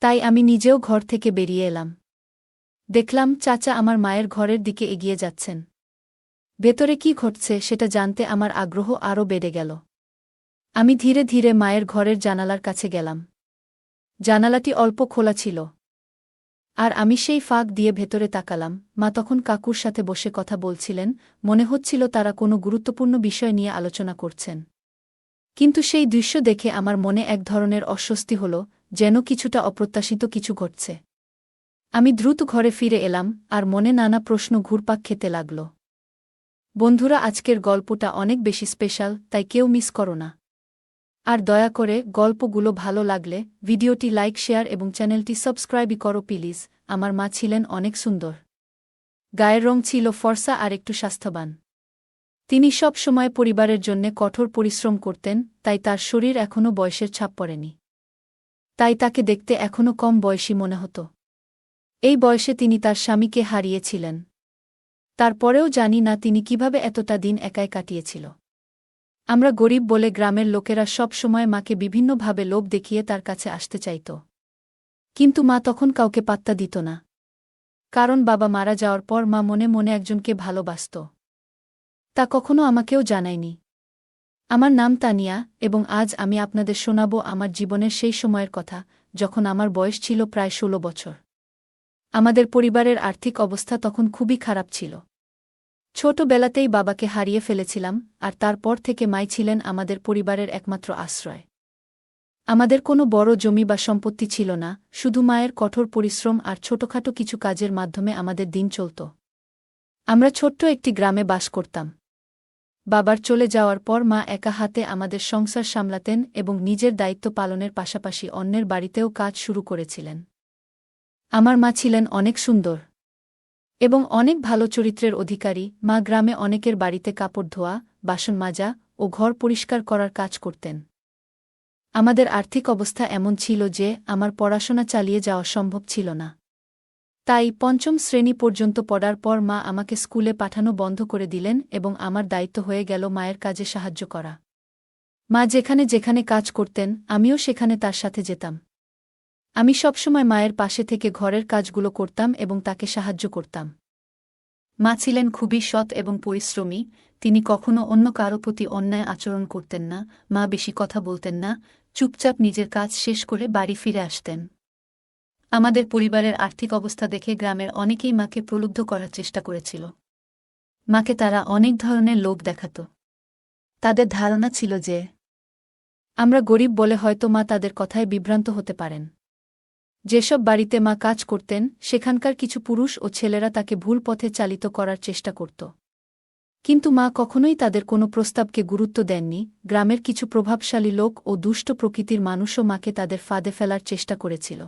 তাই আমি নিজেও ঘর থেকে বেরিয়ে এলাম। দেখলাম চাচা আমার মায়ের ঘরের দিকে এগিয়ে যাচ্ছেন। ভেতরে কি ঘটছে সেটা জানতে আমার আগ্রহ আরও বেড়ে গেল। আমি ধীরে ধীরে মায়ের ঘরের জানালার কাছে গেলাম। জানালাটি অল্প খোলা ছিল, আর আমি সেই ফাঁক দিয়ে ভেতরে তাকালাম। মা তখন কাকুর সাথে বসে কথা বলছিলেন, মনে হচ্ছিল তারা কোনো গুরুত্বপূর্ণ বিষয় নিয়ে আলোচনা করছেন। কিন্তু সেই দৃশ্য দেখে আমার মনে এক ধরনের অস্বস্তি হল, যেন কিছুটা অপ্রত্যাশিত কিছু ঘটছে। আমি দ্রুত ঘরে ফিরে এলাম, আর মনে নানা প্রশ্ন ঘুরপাক খেতে লাগল। বন্ধুরা, আজকের গল্পটা অনেক বেশি স্পেশাল, তাই কেউ মিস করো না। আর দয়া করে গল্পগুলো ভালো লাগলে ভিডিওটি লাইক, শেয়ার এবং চ্যানেলটি সাবস্ক্রাইবই করো প্লিজ। আমার মা ছিলেন অনেক সুন্দর। গায়ের রং ছিল ফর্সা আর একটু স্বাস্থ্যবান। তিনি সব সময় পরিবারের জন্যে কঠোর পরিশ্রম করতেন, তাই তার শরীর এখনও বয়সের ছাপ পড়েনি। তাই তাকে দেখতে এখনও কম বয়সী মনে হতো। এই বয়সে তিনি তার স্বামীকে হারিয়েছিলেন। তারপরেও জানি না তিনি কিভাবে এতটা দিন একাই কাটিয়েছিল। আমরা গরিব বলে গ্রামের লোকেরা সব সময় মাকে বিভিন্নভাবে লোভ দেখিয়ে তার কাছে আসতে চাইত। কিন্তু মা তখন কাউকে পাত্তা দিত না। কারণ বাবা মারা যাওয়ার পর মা মনে মনে একজনকে ভালোবাসত। তা কখনো আমাকেও জানায়নি। আমার নাম তানিয়া, এবং আজ আমি আপনাদের শোনাব আমার জীবনের সেই সময়ের কথা, যখন আমার বয়স ছিল প্রায় 16 বছর। আমাদের পরিবারের আর্থিক অবস্থা তখন খুবই খারাপ ছিল। ছোটবেলাতেই বাবাকে হারিয়ে ফেলেছিলাম, আর তারপর থেকে মাই ছিলেন আমাদের পরিবারের একমাত্র আশ্রয়। আমাদের কোনো বড় জমি বা সম্পত্তি ছিল না, শুধু মায়ের কঠোর পরিশ্রম আর ছোটখাটো কিছু কাজের মাধ্যমে আমাদের দিন চলত। আমরা ছোট্ট একটি গ্রামে বাস করতাম। বাবার চলে যাওয়ার পর মা একা হাতে আমাদের সংসার সামলাতেন এবং নিজের দায়িত্ব পালনের পাশাপাশি অন্যের বাড়িতেও কাজ শুরু করেছিলেন। আমার মা ছিলেন অনেক সুন্দর এবং অনেক ভালো চরিত্রের অধিকারী। মা গ্রামে অনেকের বাড়িতে কাপড় ধোয়া, বাসন মাজা ও ঘর পরিষ্কার করার কাজ করতেন। আমাদের আর্থিক অবস্থা এমন ছিল যে আমার পড়াশোনা চালিয়ে যাওয়া সম্ভব ছিল না। তাই 5ম শ্রেণী পর্যন্ত পড়ার পর মা আমাকে স্কুলে পাঠানো বন্ধ করে দিলেন এবং আমার দায়িত্ব হয়ে গেল মায়ের কাজে সাহায্য করা। মা যেখানে যেখানে কাজ করতেন আমিও সেখানে তার সাথে যেতাম। আমি সবসময় মায়ের পাশে থেকে ঘরের কাজগুলো করতাম এবং তাকে সাহায্য করতাম। মা ছিলেন খুবই সৎ এবং পরিশ্রমী। তিনি কখনো অন্য কারো প্রতি অন্যায় আচরণ করতেন না। মা বেশি কথা বলতেন না, চুপচাপ নিজের কাজ শেষ করে বাড়ি ফিরে আসতেন। আমাদের পরিবারের আর্থিক অবস্থা দেখে গ্রামের অনেকেই মাকে প্রলুব্ধ করার চেষ্টা করেছিল। মাকে তারা অনেক ধরনের লোভ দেখাত। তাদের ধারণা ছিল যে আমরা গরিব বলে হয়তো মা তাদের কথায় বিভ্রান্ত হতে পারেন। যেসব বাড়িতে মা কাজ করতেন সেখানকার কিছু পুরুষ ও ছেলেরা তাকে ভুল পথে চালিত করার চেষ্টা করত। কিন্তু মা কখনোই তাদের কোনো প্রস্তাবকে গুরুত্ব দেননি। গ্রামের কিছু প্রভাবশালী লোক ও দুষ্ট প্রকৃতির মানুষও মাকে তাদের ফাঁদে ফেলার চেষ্টা করেছিল।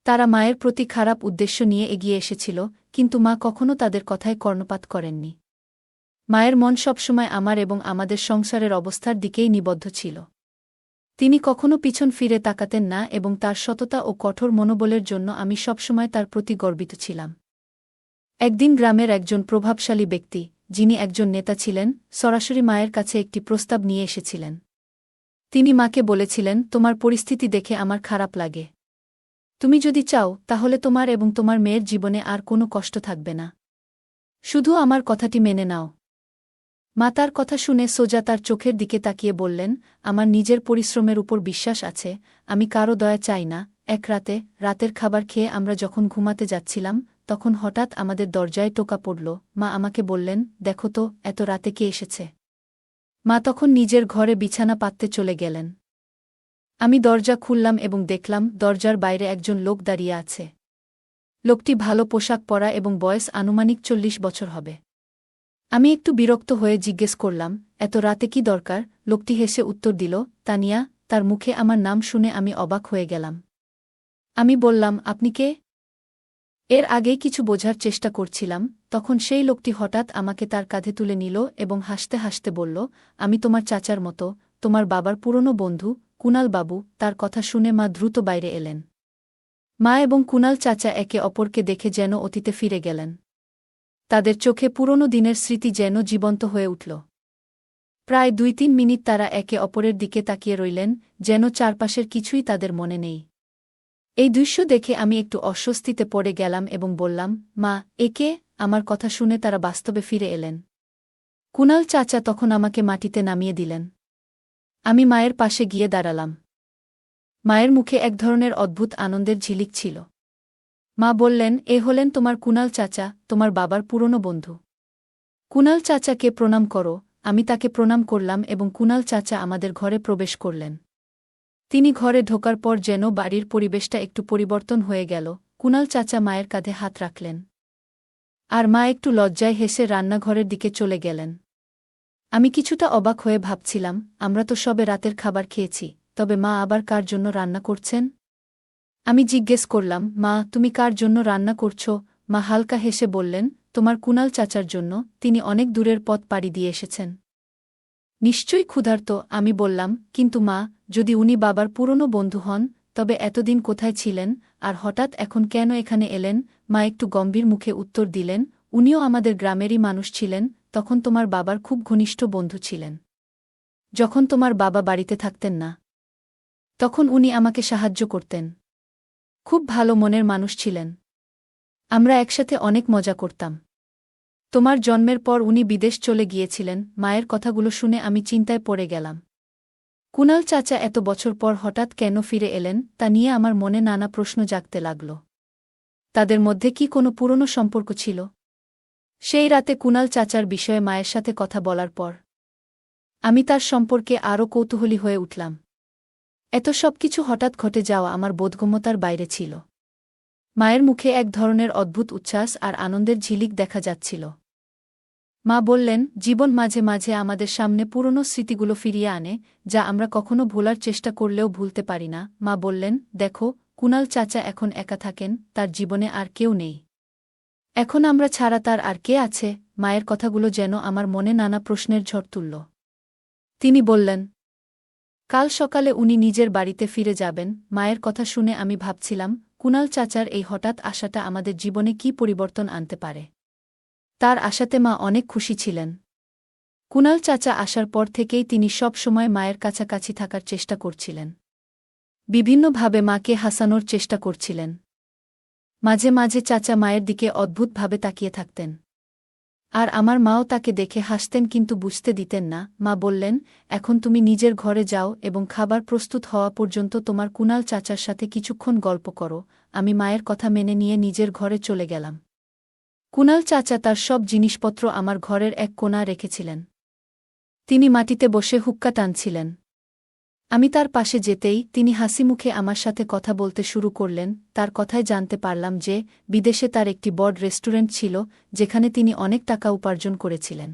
তারা মায়ের প্রতি খারাপ উদ্দেশ্য নিয়ে এগিয়ে এসেছিল, কিন্তু মা কখনো তাদের কথায় কর্ণপাত করেননি। মায়ের মন সবসময় আমার এবং আমাদের সংসারের অবস্থার দিকেই নিবদ্ধ ছিল। তিনি কখনো পিছন ফিরে তাকাতেন না এবং তার সততা ও কঠোর মনোবলের জন্য আমি সবসময় তার প্রতি গর্বিত ছিলাম। একদিন গ্রামের একজন প্রভাবশালী ব্যক্তি, যিনি একজন নেতা ছিলেন, সরাসরি মায়ের কাছে একটি প্রস্তাব নিয়ে এসেছিলেন। তিনি মাকে বলেছিলেন, তোমার পরিস্থিতি দেখে আমার খারাপ লাগে। তুমি যদি চাও তাহলে তোমার এবং তোমার মেয়ের জীবনে আর কোনো কষ্ট থাকবে না। শুধু আমার কথাটি মেনে নাও। মা তার কথা শুনে সোজা তার চোখের দিকে তাকিয়ে বললেন, আমার নিজের পরিশ্রমের উপর বিশ্বাস আছে, আমি কারো দয়া চাই না। এক রাতে, রাতের খাবার খেয়ে আমরা যখন ঘুমাতে যাচ্ছিলাম, তখন হঠাৎ আমাদের দরজায় টোকা পড়ল। মা আমাকে বললেন, দেখো তো, এত রাতে কে এসেছে। মা তখন নিজের ঘরে বিছানা পাততে চলে গেলেন। আমি দরজা খুললাম এবং দেখলাম দরজার বাইরে একজন লোক দাঁড়িয়ে আছে। লোকটি ভালো পোশাক পরা এবং বয়স আনুমানিক 40 বছর হবে। আমি একটু বিরক্ত হয়ে জিজ্ঞেস করলাম, এত রাতে কি দরকার? লোকটি হেসে উত্তর দিল, তানিয়া। তার মুখে আমার নাম শুনে আমি অবাক হয়ে গেলাম। আমি বললাম, আপনি কে? এর আগেই কিছু বোঝার চেষ্টা করছিলাম, তখন সেই লোকটি হঠাৎ আমাকে তার কাঁধে তুলে নিল এবং হাসতে হাসতে বলল, আমি তোমার চাচার মতো, তোমার বাবার পুরনো বন্ধু, কুনাল বাবু। তার কথা শুনে মা দ্রুত বাইরে এলেন। মা এবং কুনাল চাচা একে অপরকে দেখে যেন অতীতে ফিরে গেলেন। তাদের চোখে পুরনো দিনের স্মৃতি যেন জীবন্ত হয়ে উঠল। প্রায় 2-3 মিনিট তারা একে অপরের দিকে তাকিয়ে রইলেন, যেন চারপাশের কিছুই তাদের মনে নেই। এই দৃশ্য দেখে আমি একটু অস্বস্তিতে পড়ে গেলাম এবং বললাম, মা, একে? আমার কথা শুনে তারা বাস্তবে ফিরে এলেন। কুনাল চাচা তখন আমাকে মাটিতে নামিয়ে দিলেন। আমি মায়ের পাশে গিয়ে দাঁড়ালাম। মায়ের মুখে এক ধরনের অদ্ভুত আনন্দের ঝিলিক ছিল। মা বললেন, এ হলেন তোমার কুনাল চাচা, তোমার বাবার পুরনো বন্ধু। কুনাল চাচাকে প্রণাম করো। আমি তাকে প্রণাম করলাম এবং কুনাল চাচা আমাদের ঘরে প্রবেশ করলেন। তিনি ঘরে ঢোকার পর যেন বাড়ির পরিবেশটা একটু পরিবর্তন হয়ে গেল। কুনাল চাচা মায়ের কাঁধে হাত রাখলেন। আর মা একটু লজ্জায় হেসে রান্নাঘরের দিকে চলে গেলেন। আমি কিছুটা অবাক হয়ে ভাবছিলাম, আমরা তো সবে রাতের খাবার খেয়েছি, তবে মা আবার কার জন্য রান্না করছেন? আমি জিজ্ঞেস করলাম, মা তুমি কার জন্য রান্না করছ? মা হালকা হেসে বললেন, তোমার কুনাল চাচার জন্য, তিনি অনেক দূরের পথ পাড়ি দিয়ে এসেছেন। নিশ্চয়ই ক্ষুধার্ত, আমি বললাম, কিন্তু মা, যদি উনি বাবার পুরনো বন্ধু হন, তবে এতদিন কোথায় ছিলেন, আর হঠাৎ এখন কেন এখানে এলেন? মা একটু গম্ভীর মুখে উত্তর দিলেন, উনিও আমাদের গ্রামেরই মানুষ ছিলেন, তখন তোমার বাবার খুব ঘনিষ্ঠ বন্ধু ছিলেন। যখন তোমার বাবা বাড়িতে থাকতেন না, তখন উনি আমাকে সাহায্য করতেন। খুব ভালো মনের মানুষ ছিলেন। আমরা একসাথে অনেক মজা করতাম। তোমার জন্মের পর উনি বিদেশ চলে গিয়েছিলেন। মায়ের কথাগুলো শুনে আমি চিন্তায় পড়ে গেলাম। কুনাল চাচা এত বছর পর হঠাৎ কেন ফিরে এলেন, তা নিয়ে আমার মনে নানা প্রশ্ন জাগতে লাগল। তাদের মধ্যে কি কোনো পুরনো সম্পর্ক ছিল? সেই রাতে কুনাল চাচার বিষয়ে মায়ের সাথে কথা বলার পর আমি তার সম্পর্কে আরও কৌতূহলী হয়ে উঠলাম। এত সব কিছু হঠাৎ ঘটে যাওয়া আমার বোধগম্যতার বাইরে ছিল। মায়ের মুখে এক ধরনের অদ্ভুত উচ্ছ্বাস আর আনন্দের ঝিলিক দেখা যাচ্ছিল। মা বললেন, জীবন মাঝে মাঝে আমাদের সামনে পুরনো স্মৃতিগুলো ফিরিয়ে আনে, যা আমরা কখনো ভোলার চেষ্টা করলেও ভুলতে পারি না। মা বললেন, দেখো, কুনাল চাচা এখন একা থাকেন, তার জীবনে আর কেউ নেই। এখন আমরা ছাড়া তার আর কে আছে? মায়ের কথাগুলো যেন আমার মনে নানা প্রশ্নের ঝড় তুলল। তিনি বললেন, কাল সকালে উনি নিজের বাড়িতে ফিরে যাবেন। মায়ের কথা শুনে আমি ভাবছিলাম, কুনাল চাচার এই হঠাৎ আশাটা আমাদের জীবনে কী পরিবর্তন আনতে পারে। তার আশাতে মা অনেক খুশি ছিলেন। কুনাল চাচা আসার পর থেকেই তিনি সব সময় মায়ের কাছাকাছি থাকার চেষ্টা করছিলেন। বিভিন্নভাবে মাকে হাসানোর চেষ্টা করছিলেন। মাঝে মাঝে চাচা মায়ের দিকে অদ্ভুতভাবে তাকিয়ে থাকতেন। আর আমার মাও তাকে দেখে হাসতেন, কিন্তু বুঝতে দিতেন না। মা বললেন, এখন তুমি নিজের ঘরে যাও এবং খাবার প্রস্তুত হওয়া পর্যন্ত তোমার কুনাল চাচার সাথে কিছুক্ষণ গল্প করো। আমি মায়ের কথা মেনে নিয়ে নিজের ঘরে চলে গেলাম। কুনাল চাচা তার সব জিনিসপত্র আমার ঘরের এক কোণা রেখেছিলেন। তিনি মাটিতে বসে হুক্কা টানছিলেন। আমি তার পাশে যেতেই তিনি হাসিমুখে আমার সাথে কথা বলতে শুরু করলেন। তার কথায় জানতে পারলাম যে বিদেশে তার একটি বড় রেস্টুরেন্ট ছিল, যেখানে তিনি অনেক টাকা উপার্জন করেছিলেন।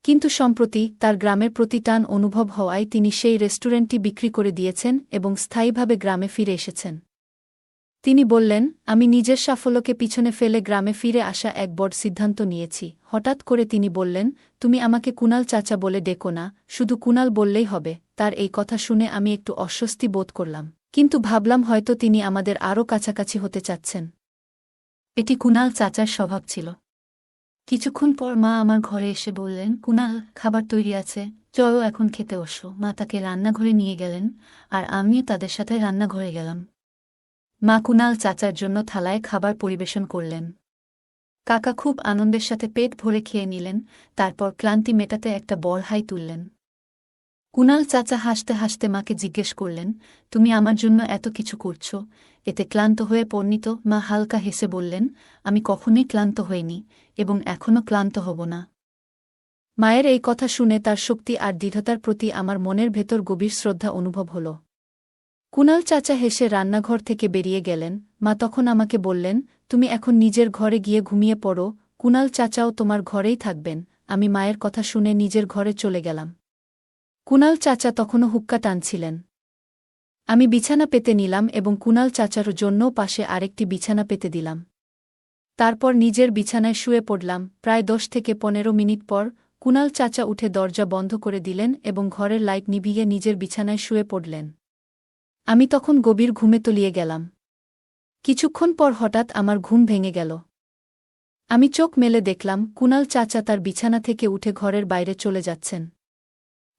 কিন্তু সম্প্রতি তার গ্রামের প্রতি টান অনুভব হওয়ায় তিনি সেই রেস্টুরেন্টটি বিক্রি করে দিয়েছেন এবং স্থায়ীভাবে গ্রামে ফিরে এসেছেন। তিনি বললেন, আমি নিজের সাফল্যকে পিছনে ফেলে গ্রামে ফিরে আসা এক বড় সিদ্ধান্ত নিয়েছি। হঠাৎ করে তিনি বললেন, তুমি আমাকে কুনাল চাচা বলে ডেকো না, শুধু কুনাল বললেই হবে। তার এই কথা শুনে আমি একটু অস্বস্তি বোধ করলাম, কিন্তু ভাবলাম হয়তো তিনি আমাদের আরও কাছাকাছি হতে চাচ্ছেন। এটি কুনাল চাচার স্বভাব ছিল। কিছুক্ষণ পর মা আমার ঘরে এসে বললেন, কুনাল, খাবার তৈরি আছে, চলো এখন খেতে বসো। মা তাকে রান্নাঘরে নিয়ে গেলেন, আর আমিও তাদের সাথে রান্নাঘরে গেলাম। মা কুনাল চাচার জন্য থালায় খাবার পরিবেশন করলেন। কাকা খুব আনন্দের সাথে পেট ভরে খেয়ে নিলেন, তারপর ক্লান্তি মেটাতে একটা বড় হাই তুললেন। কুনাল চাচা হাসতে হাসতে মাকে জিজ্ঞেস করলেন, তুমি আমার জন্য এত কিছু করছ, এতে ক্লান্ত হয়ে পড়নি তো? মা হালকা হেসে বললেন, আমি কখনোই ক্লান্ত হইনি এবং এখনও ক্লান্ত হব না। মায়ের এই কথা শুনে তার শক্তি আর দৃঢ়তার প্রতি আমার মনের ভেতর গভীর শ্রদ্ধা অনুভব হল। কুনাল চাচা হেসে রান্নাঘর থেকে বেরিয়ে গেলেন। মা তখন আমাকে বললেন, তুমি এখন নিজের ঘরে গিয়ে ঘুমিয়ে পড়ো, কুনাল চাচাও তোমার ঘরেই থাকবেন। আমি মায়ের কথা শুনে নিজের ঘরে চলে গেলাম। কুনাল চাচা তখনও হুক্কা টানছিলেন। আমি বিছানা পেতে নিলাম এবং কুনাল চাচার জন্যও পাশে আরেকটি বিছানা পেতে দিলাম। তারপর নিজের বিছানায় শুয়ে পড়লাম। প্রায় 10 থেকে 15 মিনিট পর কুনাল চাচা উঠে দরজা বন্ধ করে দিলেন এবং ঘরের লাইট নিভিয়ে নিজের বিছানায় শুয়ে পড়লেন। আমি তখন গভীর ঘুমে তলিয়ে গেলাম। কিছুক্ষণ পর হঠাৎ আমার ঘুম ভেঙে গেল। আমি চোখ মেলে দেখলাম কুনাল চাচা তার বিছানা থেকে উঠে ঘরের বাইরে চলে যাচ্ছেন।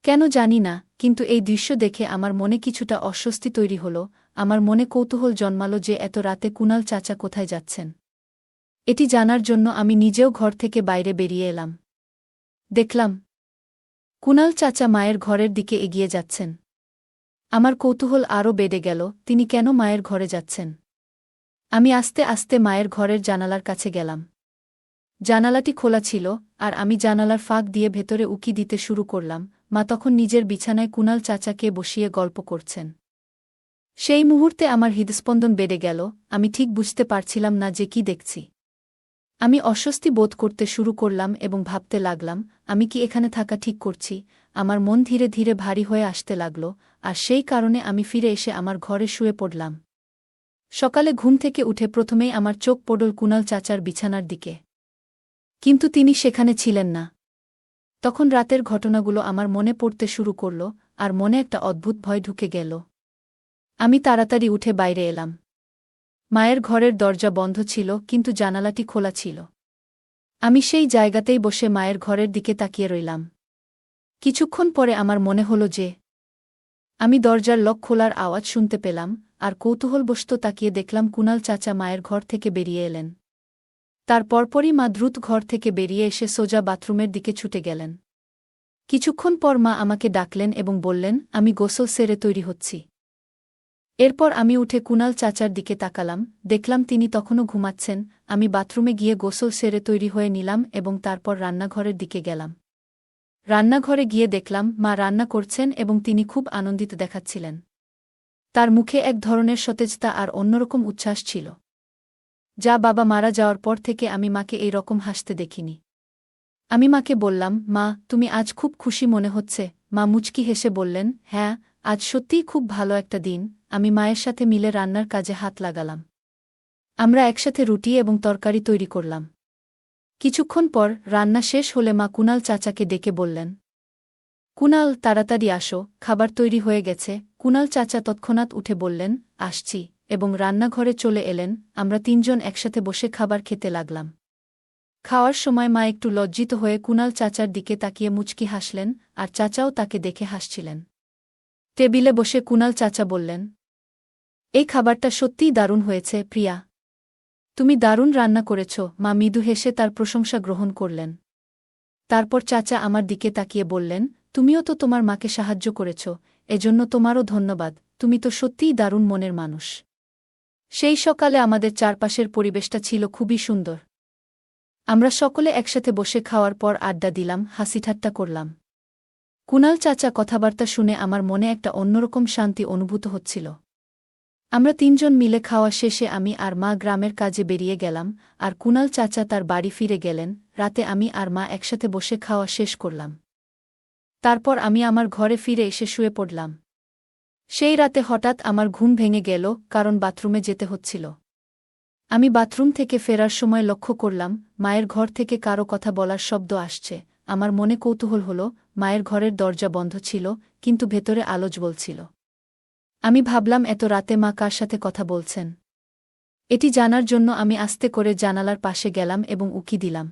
কেন জানি না, কিন্তু এই দৃশ্য দেখে আমার মনে কিছুটা অস্বস্তি তৈরি হল। আমার মনে কৌতূহল জন্মালো যে এত রাতে কুনাল চাচা কোথায় যাচ্ছেন। এটি জানার জন্য আমি নিজেও ঘর থেকে বাইরে বেরিয়ে এলাম। দেখলাম কুণাল চাচা মায়ের ঘরের দিকে এগিয়ে যাচ্ছেন। আমার কৌতূহল আরও বেড়ে গেল, তিনি কেন মায়ের ঘরে যাচ্ছেন। আমি আস্তে আস্তে মায়ের ঘরের জানালার কাছে গেলাম। জানালাটি খোলা ছিল, আর আমি জানালার ফাঁক দিয়ে ভেতরে উকি দিতে শুরু করলাম। মা তখন নিজের বিছানায় কুণাল চাচাকে বসিয়ে গল্প করছেন। সেই মুহূর্তে আমার হৃদস্পন্দন বেড়ে গেল, আমি ঠিক বুঝতে পারছিলাম না যে কি দেখছি। আমি অস্বস্তি বোধ করতে শুরু করলাম এবং ভাবতে লাগলাম, আমি কি এখানে থাকা ঠিক করছি। আমার মন ধীরে ধীরে ভারী হয়ে আসতে লাগল, আর সেই কারণে আমি ফিরে এসে আমার ঘরে শুয়ে পড়লাম। সকালে ঘুম থেকে উঠে প্রথমেই আমার চোখ পড়ল কুণাল চাচার বিছানার দিকে। কিন্তু তিনি সেখানে ছিলেন না। তখন রাতের ঘটনাগুলো আমার মনে পড়তে শুরু করল, আর মনে একটা অদ্ভুত ভয় ঢুকে গেল। আমি তাড়াতাড়ি উঠে বাইরে এলাম। মায়ের ঘরের দরজা বন্ধ ছিল, কিন্তু জানালাটি খোলা ছিল। আমি সেই জায়গাতেই বসে মায়ের ঘরের দিকে তাকিয়ে রইলাম। কিছুক্ষণ পরে আমার মনে হল যে আমি দরজার লক খোলার আওয়াজ শুনতে পেলাম, আর কৌতূহলবশত তাকিয়ে দেখলাম কুণাল চাচা মায়ের ঘর থেকে বেরিয়ে এলেন। তার পরপরই মা দ্রুত ঘর থেকে বেরিয়ে এসে সোজা বাথরুমের দিকে ছুটে গেলেন। কিছুক্ষণ পর মা আমাকে ডাকলেন এবং বললেন, আমি গোসল সেরে তৈরি হচ্ছি। এরপর আমি উঠে কুণাল চাচার দিকে তাকালাম, দেখলাম তিনি তখনও ঘুমাচ্ছেন। আমি বাথরুমে গিয়ে গোসল সেরে তৈরি হয়ে নিলাম এবং তারপর রান্নাঘরের দিকে গেলাম। রান্নাঘরে গিয়ে দেখলাম মা রান্না করছেন এবং তিনি খুব আনন্দিত দেখাচ্ছিলেন। তার মুখে এক ধরনের সতেজতা আর অন্যরকম উচ্ছ্বাস ছিল, যা বাবা মারা যাওয়ার পর থেকে আমি মাকে এই রকম হাসতে দেখিনি। আমি মাকে বললাম, মা, তুমি আজ খুব খুশি মনে হচ্ছে। মা মুচকি হেসে বললেন, হ্যাঁ, আজ সত্যিই খুব ভালো একটা দিন। আমি মায়ের সাথে মিলে রান্নার কাজে হাত লাগালাম। আমরা একসাথে রুটি এবং তরকারি তৈরি করলাম। কিছুক্ষণ পর রান্না শেষ হলে মা কুণাল চাচাকে ডেকে বললেন, কুণাল, তাড়াতাড়ি আসো, খাবার তৈরি হয়ে গেছে। কুণাল চাচা তৎক্ষণাৎ উঠে বললেন, আসছি, এবং রান্নাঘরে চলে এলেন। আমরা তিনজন একসাথে বসে খাবার খেতে লাগলাম। খাওয়ার সময় মা একটু লজ্জিত হয়ে কুণাল চাচার দিকে তাকিয়ে মুচকি হাসলেন, আর চাচাও তাকে দেখে হাসছিলেন। টেবিলে বসে কুণাল চাচা বললেন, এই খাবারটা সত্যিই দারুণ হয়েছে, প্রিয়া। তুমি দারুণ রান্না করেছ। মা মৃদু হেসে তার প্রশংসা গ্রহণ করলেন। তারপর চাচা আমার দিকে তাকিয়ে বললেন, তুমিও তো তোমার মাকে সাহায্য করেছ, এজন্য তোমারও ধন্যবাদ। তুমি তো সত্যিই দারুণ মনের মানুষ। সেই সকালে আমাদের চারপাশের পরিবেশটা ছিল খুবই সুন্দর। আমরা সকলে একসাথে বসে খাওয়ার পর আড্ডা দিলাম, হাসিঠাট্টা করলাম। কুণাল চাচা কথাবার্তা শুনে আমার মনে একটা অন্যরকম শান্তি অনুভূত হচ্ছিল। আমরা তিনজন মিলে খাওয়া শেষে আমি আর মা গ্রামের কাজে বেরিয়ে গেলাম, আর কুণাল চাচা তার বাড়ি ফিরে গেলেন। রাতে আমি আর মা একসাথে বসে খাওয়া শেষ করলাম। তারপর আমি আমার ঘরে ফিরে এসে শুয়ে পড়লাম। সেই রাতে হঠাৎ আমার ঘুম ভেঙে গেল, কারণ বাথরুমে যেতে হচ্ছিল। আমি বাথরুম থেকে ফেরার সময় লক্ষ্য করলাম মায়ের ঘর থেকে কারো কথা বলার শব্দ আসছে। আমার মনে কৌতূহল হল, মায়ের ঘরের দরজা বন্ধ ছিল, কিন্তু ভেতরে আলো জ্বলছিল। আমি ভাবলাম, এত রাতে মা কার সাথে কথা বলছেন। এটি জানার জন্য আমি আস্তে করে জানালার পাশে গেলাম এবং উকি দিলাম।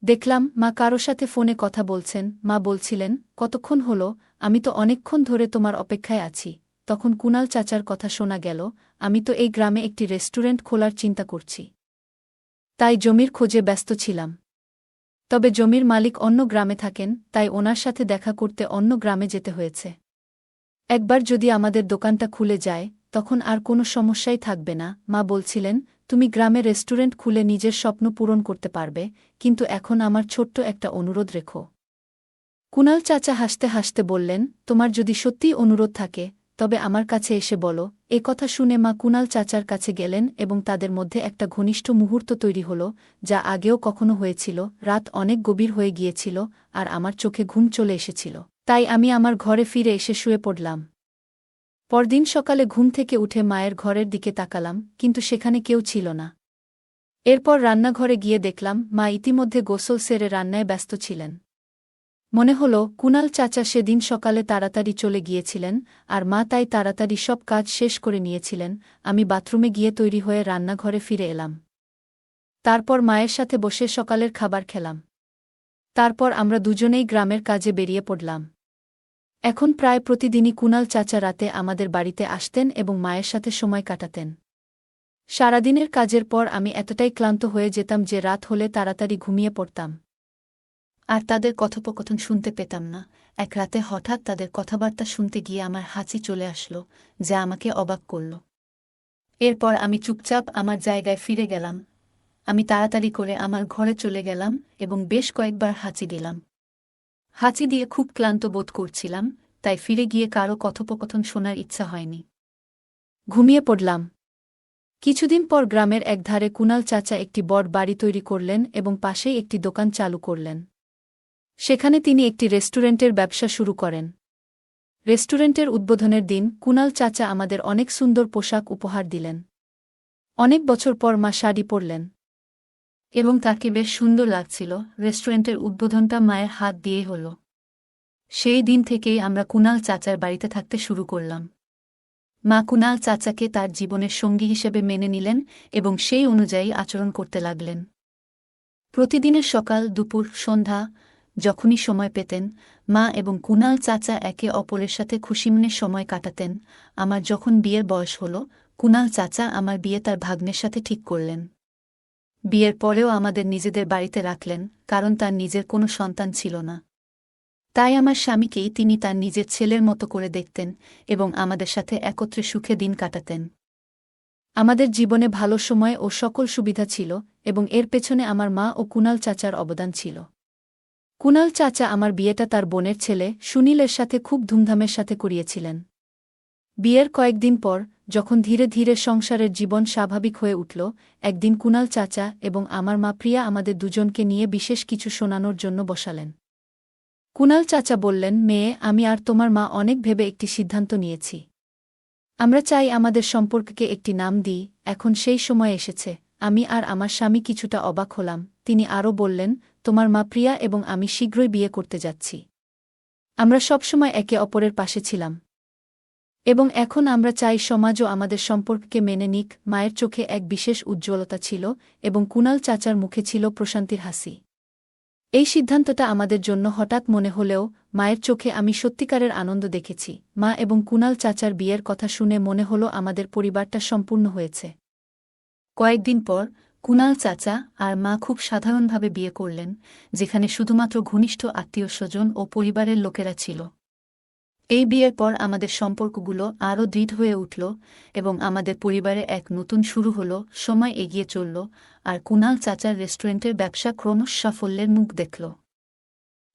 দেখলাম মা কারো সাথে ফোনে কথা বলছেন। মা বলছিলেন, কতক্ষণ হলো, আমি তো অনেকক্ষণ ধরে তোমার অপেক্ষায় আছি। তখন কুণাল চাচার কথা শোনা গেল, আমি তো এই গ্রামে একটি রেস্টুরেন্ট খোলার চিন্তা করছি, তাই জমির খোঁজে ব্যস্ত ছিলাম। তবে জমির মালিক অন্য গ্রামে থাকেন, তাই ওনার সাথে দেখা করতে অন্য গ্রামে যেতে হয়েছে। একবার যদি আমাদের দোকানটা খুলে যায়, তখন আর কোনো সমস্যাই থাকবে না। মা বলছিলেন, তুমি গ্রামে রেস্টুরেন্ট খুলে নিজের স্বপ্ন পূরণ করতে পারবে, কিন্তু এখন আমার ছোট্ট একটা অনুরোধ রেখো। কুণাল চাচা হাসতে হাসতে বললেন, তোমার যদি সত্যিই অনুরোধ থাকে, তবে আমার কাছে এসে বলো। এ কথা শুনে মা কুণাল চাচার কাছে গেলেন এবং তাদের মধ্যে একটা ঘনিষ্ঠ মুহূর্ত তৈরি হল, যা আগেও কখনো হয়েছিল। রাত অনেক গভীর হয়ে গিয়েছিল, আর আমার চোখে ঘুম চলে এসেছিল, তাই আমি আমার ঘরে ফিরে এসে শুয়ে পড়লাম। পরদিন সকালে ঘুম থেকে উঠে মায়ের ঘরের দিকে তাকালাম, কিন্তু সেখানে কেউ ছিল না। এরপর রান্নাঘরে গিয়ে দেখলাম মা ইতিমধ্যে গোসল সেরে রান্নায় ব্যস্ত ছিলেন। মনে হল কুণাল চাচা সেদিন সকালে তাড়াতাড়ি চলে গিয়েছিলেন, আর মা তাই তাড়াতাড়ি সব কাজ শেষ করে নিয়েছিলেন। আমি বাথরুমে গিয়ে তৈরি হয়ে রান্নাঘরে ফিরে এলাম। তারপর মায়ের সাথে বসে সকালের খাবার খেলাম। তারপর আমরা দুজনেই গ্রামের কাজে বেরিয়ে পড়লাম। এখন প্রায় প্রতিদিনই কুণাল চাচা রাতে আমাদের বাড়িতে আসতেন এবং মায়ের সাথে সময় কাটাতেন। সারাদিনের কাজের পর আমি এতটাই ক্লান্ত হয়ে যেতাম যে রাত হলে তাড়াতাড়ি ঘুমিয়ে পড়তাম। আর তাদের কথোপকথন শুনতে পেতাম না। এক রাতে হঠাৎ তাদের কথাবার্তা শুনতে গিয়ে আমার হাঁচি চলে আসলো, যা আমাকে অবাক করল। এরপর আমি চুপচাপ আমার জায়গায় ফিরে গেলাম। আমি তাড়াতাড়ি করে আমার ঘরে চলে গেলাম এবং বেশ কয়েকবার হাঁচি দিলাম। হাঁচি দিয়ে খুব ক্লান্ত বোধ করছিলাম, তাই ফিরে গিয়ে কারো কথোপকথন শোনার ইচ্ছা হয়নি। ঘুমিয়ে পড়লাম। কিছুদিন পর গ্রামের একধারে কুনাল চাচা একটি বড় বাড়ি তৈরি করলেন এবং পাশেই একটি দোকান চালু করলেন। সেখানে তিনি একটি রেস্টুরেন্টের ব্যবসা শুরু করেন। রেস্টুরেন্টের উদ্বোধনের দিন কুনাল চাচা আমাদের অনেক সুন্দর পোশাক উপহার দিলেন। অনেক বছর পর মা শাড়ি পরলেন এবং তাকে বেশ সুন্দর লাগছিল। রেস্টুরেন্টের উদ্বোধনটা মায়ের হাত দিয়েই হল। সেই দিন থেকেই আমরা কুনাল চাচার বাড়িতে থাকতে শুরু করলাম। মা কুনাল চাচাকে তার জীবনের সঙ্গী হিসেবে মেনে নিলেন এবং সেই অনুযায়ী আচরণ করতে লাগলেন। প্রতিদিনের সকাল, দুপুর, সন্ধ্যা যখনই সময় পেতেন, মা এবং কুনাল চাচা একে অপরের সাথে খুশিমনে সময় কাটাতেন। আমার যখন বিয়ের বয়স হল, কুনাল চাচা আমার বিয়ে তার ভাগ্নের সাথে ঠিক করলেন। বিয়ের পরেও আমাদের নিজেদের বাড়িতে রাখলেন, কারণ তার নিজের কোনো সন্তান ছিল না। তাই আমার স্বামীকেই তিনি তার নিজের ছেলের মতো করে দেখতেন এবং আমাদের সাথে একত্রে সুখে দিন কাটাতেন। আমাদের জীবনে ভালো সময় ও সকল সুবিধা ছিল এবং এর পেছনে আমার মা ও কুনাল চাচার অবদান ছিল। কুনাল চাচা আমার বিয়েটা তার বোনের ছেলে সুনীলের সাথে খুব ধুমধামের সাথে করিয়েছিলেন। বিয়ের কয়েকদিন পর, যখন ধীরে ধীরে সংসারের জীবন স্বাভাবিক হয়ে উঠল, একদিন কুনাল চাচা এবং আমার মা প্রিয়া আমাদের দুজনকে নিয়ে বিশেষ কিছু শোনানোর জন্য বসালেন। কুনাল চাচা বললেন, মেয়ে, আমি আর তোমার মা অনেক ভেবে একটি সিদ্ধান্ত নিয়েছি। আমরা চাই আমাদের সম্পর্ককে একটি নাম দিই। এখন সেই সময় এসেছে। আমি আর আমার স্বামী কিছুটা অবাক হলাম। তিনি আরও বললেন, তোমার মা প্রিয়া এবং আমি শীঘ্রই বিয়ে করতে যাচ্ছি। আমরা সবসময় একে অপরের পাশে ছিলাম এবং এখন আমরা চাই সমাজও আমাদের সম্পর্ককে মেনে নিক। মায়ের চোখে এক বিশেষ উজ্জ্বলতা ছিল এবং কুনাল চাচার মুখে ছিল প্রশান্তির হাসি। এই সিদ্ধান্তটা আমাদের জন্য হঠাৎ মনে হলেও মায়ের চোখে আমি সত্যিকারের আনন্দ দেখেছি। মা এবং কুনাল চাচার বিয়ের কথা শুনে মনে হলো আমাদের পরিবারটা সম্পূর্ণ হয়েছে। কয়েকদিন পর কুনাল চাচা আর মা খুব সাধারণভাবে বিয়ে করলেন, যেখানে শুধুমাত্র ঘনিষ্ঠ আত্মীয়স্বজন ও পরিবারের লোকেরা ছিল। এই বিয়ের পর আমাদের সম্পর্কগুলো আরও দৃঢ় হয়ে উঠল এবং আমাদের পরিবারে এক নতুন শুরু হল। সময় এগিয়ে চলল আর কুনাল চাচার রেস্টুরেন্টের ব্যবসা ক্রমশ সাফল্যের মুখ দেখল।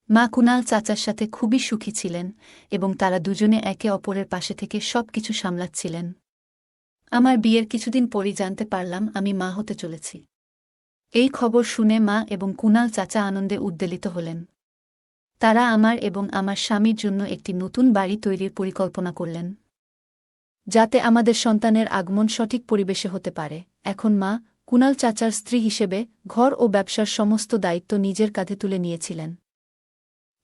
মা কুনাল চাচার সাথে খুবই সুখী ছিলেন এবং তারা দুজনে একে অপরের পাশে থেকে সবকিছু সামলাচ্ছিলেন। আমার বিয়ের কিছুদিন পরই জানতে পারলাম আমি মা হতে চলেছি। এই খবর শুনে মা এবং কুনাল চাচা আনন্দে উদ্বেলিত হলেন। তারা আমার এবং আমার স্বামীর জন্য একটি নতুন বাড়ি তৈরির পরিকল্পনা করলেন, যাতে আমাদের সন্তানের আগমন সঠিক পরিবেশে হতে পারে। এখন মা কুনাল চাচার স্ত্রী হিসেবে ঘর ও ব্যবসার সমস্ত দায়িত্ব নিজের কাঁধে তুলে নিয়েছিলেন।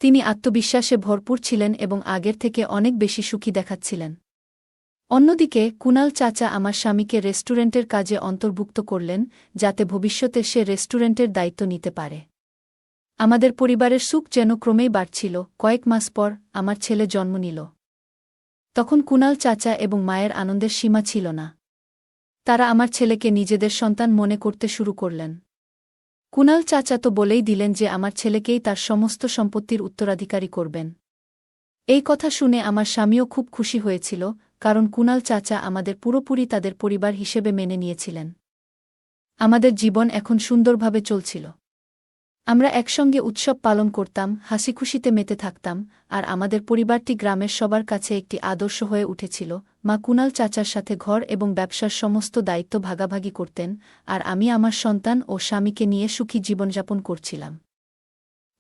তিনি আত্মবিশ্বাসে ভরপুর ছিলেন এবং আগের থেকে অনেক বেশি সুখী দেখাচ্ছিলেন। অন্যদিকে কুনাল চাচা আমার স্বামীকে রেস্টুরেন্টের কাজে অন্তর্ভুক্ত করলেন, যাতে ভবিষ্যতে সে রেস্টুরেন্টের দায়িত্ব নিতে পারে। আমাদের পরিবারের সুখ যেন ক্রমেই বাড়ছিল। কয়েক মাস পর আমার ছেলে জন্ম নিল। তখন কুনাল চাচা এবং মায়ের আনন্দের সীমা ছিল না। তারা আমার ছেলেকে নিজেদের সন্তান মনে করতে শুরু করলেন। কুনাল চাচা তো বলেই দিলেন যে আমার ছেলেকেই তার সমস্ত সম্পত্তির উত্তরাধিকারী করবেন। এই কথা শুনে আমার স্বামীও খুব খুশি হয়েছিল, কারণ কুনাল চাচা আমাদের পুরোপুরি তাদের পরিবার হিসেবে মেনে নিয়েছিলেন। আমাদের জীবন এখন সুন্দরভাবে চলছিল। আমরা একসঙ্গে উৎসব পালন করতাম, হাসিখুশিতে মেতে থাকতাম, আর আমাদের পরিবারটি গ্রামের সবার কাছে একটি আদর্শ হয়ে উঠেছিল। মা কুনাল চাচার সাথে ঘর এবং ব্যবসার সমস্ত দায়িত্ব ভাগাভাগি করতেন, আর আমি আমার সন্তান ও স্বামীকে নিয়ে সুখী জীবনযাপন করছিলাম।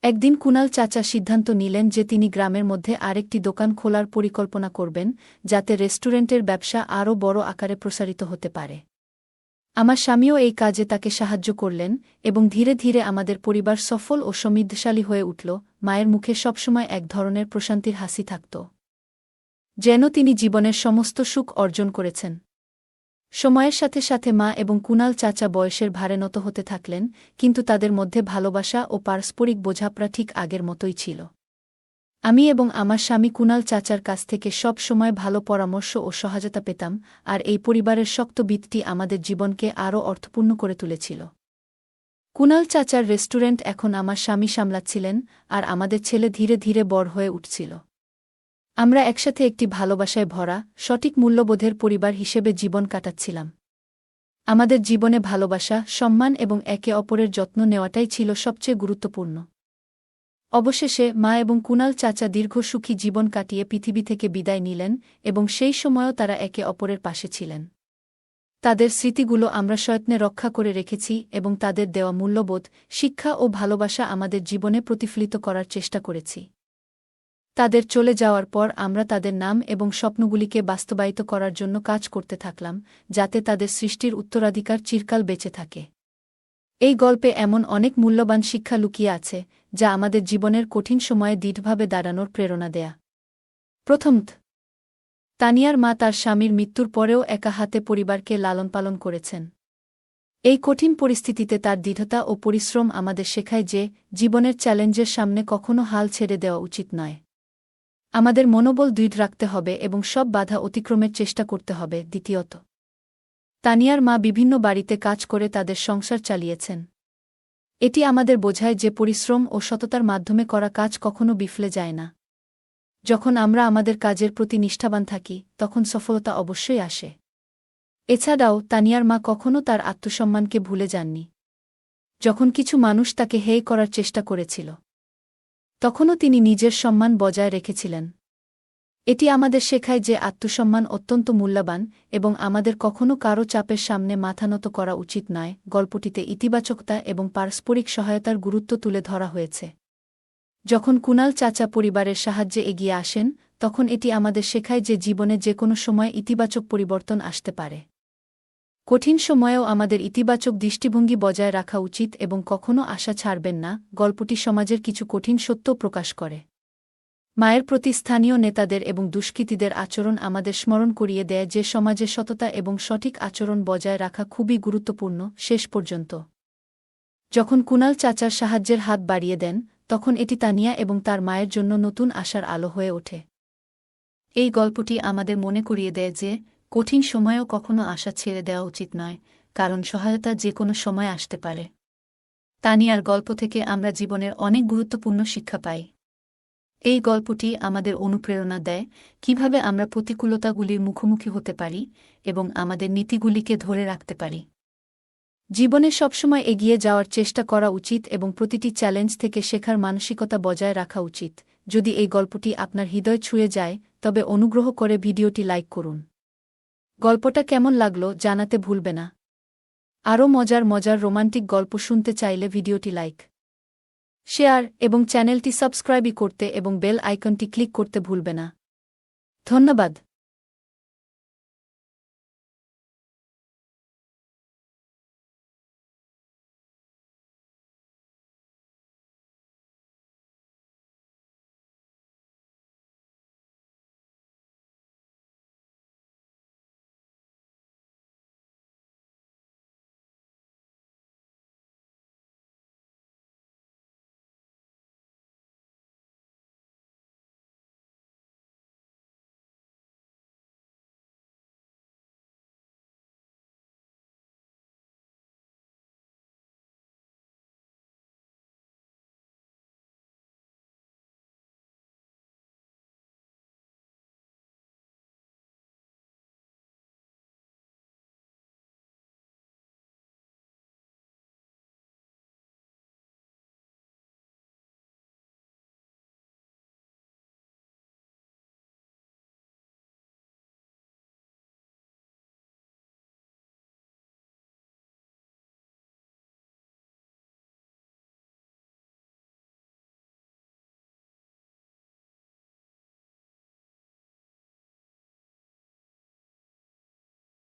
একদিন কুনাল চাচা সিদ্ধান্ত নিলেন যে তিনি গ্রামের মধ্যে আরেকটি দোকান খোলার পরিকল্পনা করবেন, যাতে রেস্টুরেন্টের ব্যবসা আরও বড় আকারে প্রসারিত হতে পারে। আমার স্বামীও এই কাজে তাকে সাহায্য করলেন এবং ধীরে ধীরে আমাদের পরিবার সফল ও সমৃদ্ধশালী হয়ে উঠল। মায়ের মুখে সবসময় এক ধরনের প্রশান্তির হাসি থাকত, যেন তিনি জীবনের সমস্ত সুখ অর্জন করেছেন। সময়ের সাথে সাথে মা এবং কুনাল চাচা বয়সের ভারে নত হতে থাকলেন, কিন্তু তাদের মধ্যে ভালোবাসা ও পারস্পরিক বোঝাপড়া ঠিক আগের মতোই ছিল। আমি এবং আমার স্বামী কুনাল চাচার কাছ থেকে সব সময় ভালো পরামর্শ ও সহায়তা পেতাম, আর এই পরিবারের শক্ত ভিতটি আমাদের জীবনকে আরও অর্থপূর্ণ করে তুলেছিল। কুনাল চাচার রেস্টুরেন্ট এখন আমার স্বামী সামলাচ্ছিলেন, আর আমাদের ছেলে ধীরে ধীরে বড় হয়ে উঠছিল। আমরা একসাথে একটি ভালোবাসায় ভরা, সঠিক মূল্যবোধের পরিবার হিসেবে জীবন কাটাচ্ছিলাম। আমাদের জীবনে ভালোবাসা, সম্মান এবং একে অপরের যত্ন নেওয়াটাই ছিল সবচেয়ে গুরুত্বপূর্ণ। অবশেষে মা এবং কুনাল চাচা দীর্ঘ সুখী জীবন কাটিয়ে পৃথিবী থেকে বিদায় নিলেন, এবং সেই সময়ও তারা একে অপরের পাশে ছিলেন। তাদের স্মৃতিগুলো আমরা সযত্নে রক্ষা করে রেখেছি এবং তাদের দেওয়া মূল্যবোধ, শিক্ষা ও ভালোবাসা আমাদের জীবনে প্রতিফলিত করার চেষ্টা করেছি। তাদের চলে যাওয়ার পর আমরা তাদের নাম এবং স্বপ্নগুলিকে বাস্তবায়িত করার জন্য কাজ করতে থাকলাম, যাতে তাদের সৃষ্টির উত্তরাধিকার চিরকাল বেঁচে থাকে। এই গল্পে এমন অনেক মূল্যবান শিক্ষা লুকিয়ে আছে, যা আমাদের জীবনের কঠিন সময়ে দৃঢ়ভাবে দাঁড়ানোর প্রেরণা দেয়া। প্রথমত, তানিয়ার মা তার স্বামীর মৃত্যুর পরেও একা হাতে পরিবারকে লালনপালন করেছেন। এই কঠিন পরিস্থিতিতে তার দৃঢ়তা ও পরিশ্রম আমাদের শেখায় যে, জীবনের চ্যালেঞ্জের সামনে কখনো হাল ছেড়ে দেওয়া উচিত নয়। আমাদের মনোবল দৃঢ় রাখতে হবে এবং সব বাধা অতিক্রমের চেষ্টা করতে হবে। দ্বিতীয়ত, তানিয়ার মা বিভিন্ন বাড়িতে কাজ করে তাদের সংসার চালিয়েছেন। এটি আমাদের বোঝায় যে পরিশ্রম ও সততার মাধ্যমে করা কাজ কখনো বিফলে যায় না। যখন আমরা আমাদের কাজের প্রতি নিষ্ঠাবান থাকি, তখন সফলতা অবশ্যই আসে। এছাড়াও তানিয়ার মা কখনো তার আত্মসম্মানকে ভুলে যাননি। যখন কিছু মানুষ তাকে হেয় করার চেষ্টা করেছিল, তখনও তিনি নিজের সম্মান বজায় রেখেছিলেন। এটি আমাদের শেখায় যে আত্মসম্মান অত্যন্ত মূল্যবান এবং আমাদের কখনো কারও চাপের সামনে মাথা নত করা উচিত নয়। গল্পটিতে ইতিবাচকতা এবং পারস্পরিক সহায়তার গুরুত্ব তুলে ধরা হয়েছে। যখন কুনাল চাচা পরিবারের সাহায্যে এগিয়ে আসেন, তখন এটি আমাদের শেখায় যে জীবনে যে কোনো সময় ইতিবাচক পরিবর্তন আসতে পারে। কঠিন সময়েও আমাদের ইতিবাচক দৃষ্টিভঙ্গি বজায় রাখা উচিত এবং কখনো আশা ছাড়বেন না। গল্পটি সমাজের কিছু কঠিন সত্য প্রকাশ করে। মায়ের প্রতি স্থানীয় নেতাদের এবং দুষ্কৃতীদের আচরণ আমাদের স্মরণ করিয়ে দেয় যে সমাজে সততা এবং সঠিক আচরণ বজায় রাখা খুবই গুরুত্বপূর্ণ। শেষ পর্যন্ত, যখন কুনাল চাচার সাহায্যের হাত বাড়িয়ে দেন, তখন এটি তানিয়া এবং তার মায়ের জন্য নতুন আশার আলো হয়ে ওঠে। এই গল্পটি আমাদের মনে করিয়ে দেয় যে, কঠিন সময়েও কখনো আশা ছেড়ে দেওয়া উচিত নয়, কারণ সহায়তা যে কোনো সময় আসতে পারে। তানিয়ার গল্প থেকে আমরা জীবনের অনেক গুরুত্বপূর্ণ শিক্ষা পাই। এই গল্পটি আমাদের অনুপ্রেরণা দেয় কিভাবে আমরা প্রতিকূলতাগুলির মুখোমুখি হতে পারি এবং আমাদের নীতিগুলিকে ধরে রাখতে পারি। জীবনে সবসময় এগিয়ে যাওয়ার চেষ্টা করা উচিত এবং প্রতিটি চ্যালেঞ্জ থেকে শেখার মানসিকতা বজায় রাখা উচিত। যদি এই গল্পটি আপনার হৃদয় ছুঁয়ে যায়, তবে অনুগ্রহ করে ভিডিওটি লাইক করুন। গল্পটা কেমন লাগলো জানাতে ভুলবে না। আরও মজার মজার রোমান্টিক গল্প শুনতে চাইলে ভিডিওটি লাইক, শেয়ার এবং চ্যানেলটি সাবস্ক্রাইব করতে এবং বেল আইকনটি ক্লিক করতে ভুলবে না। ধন্যবাদ।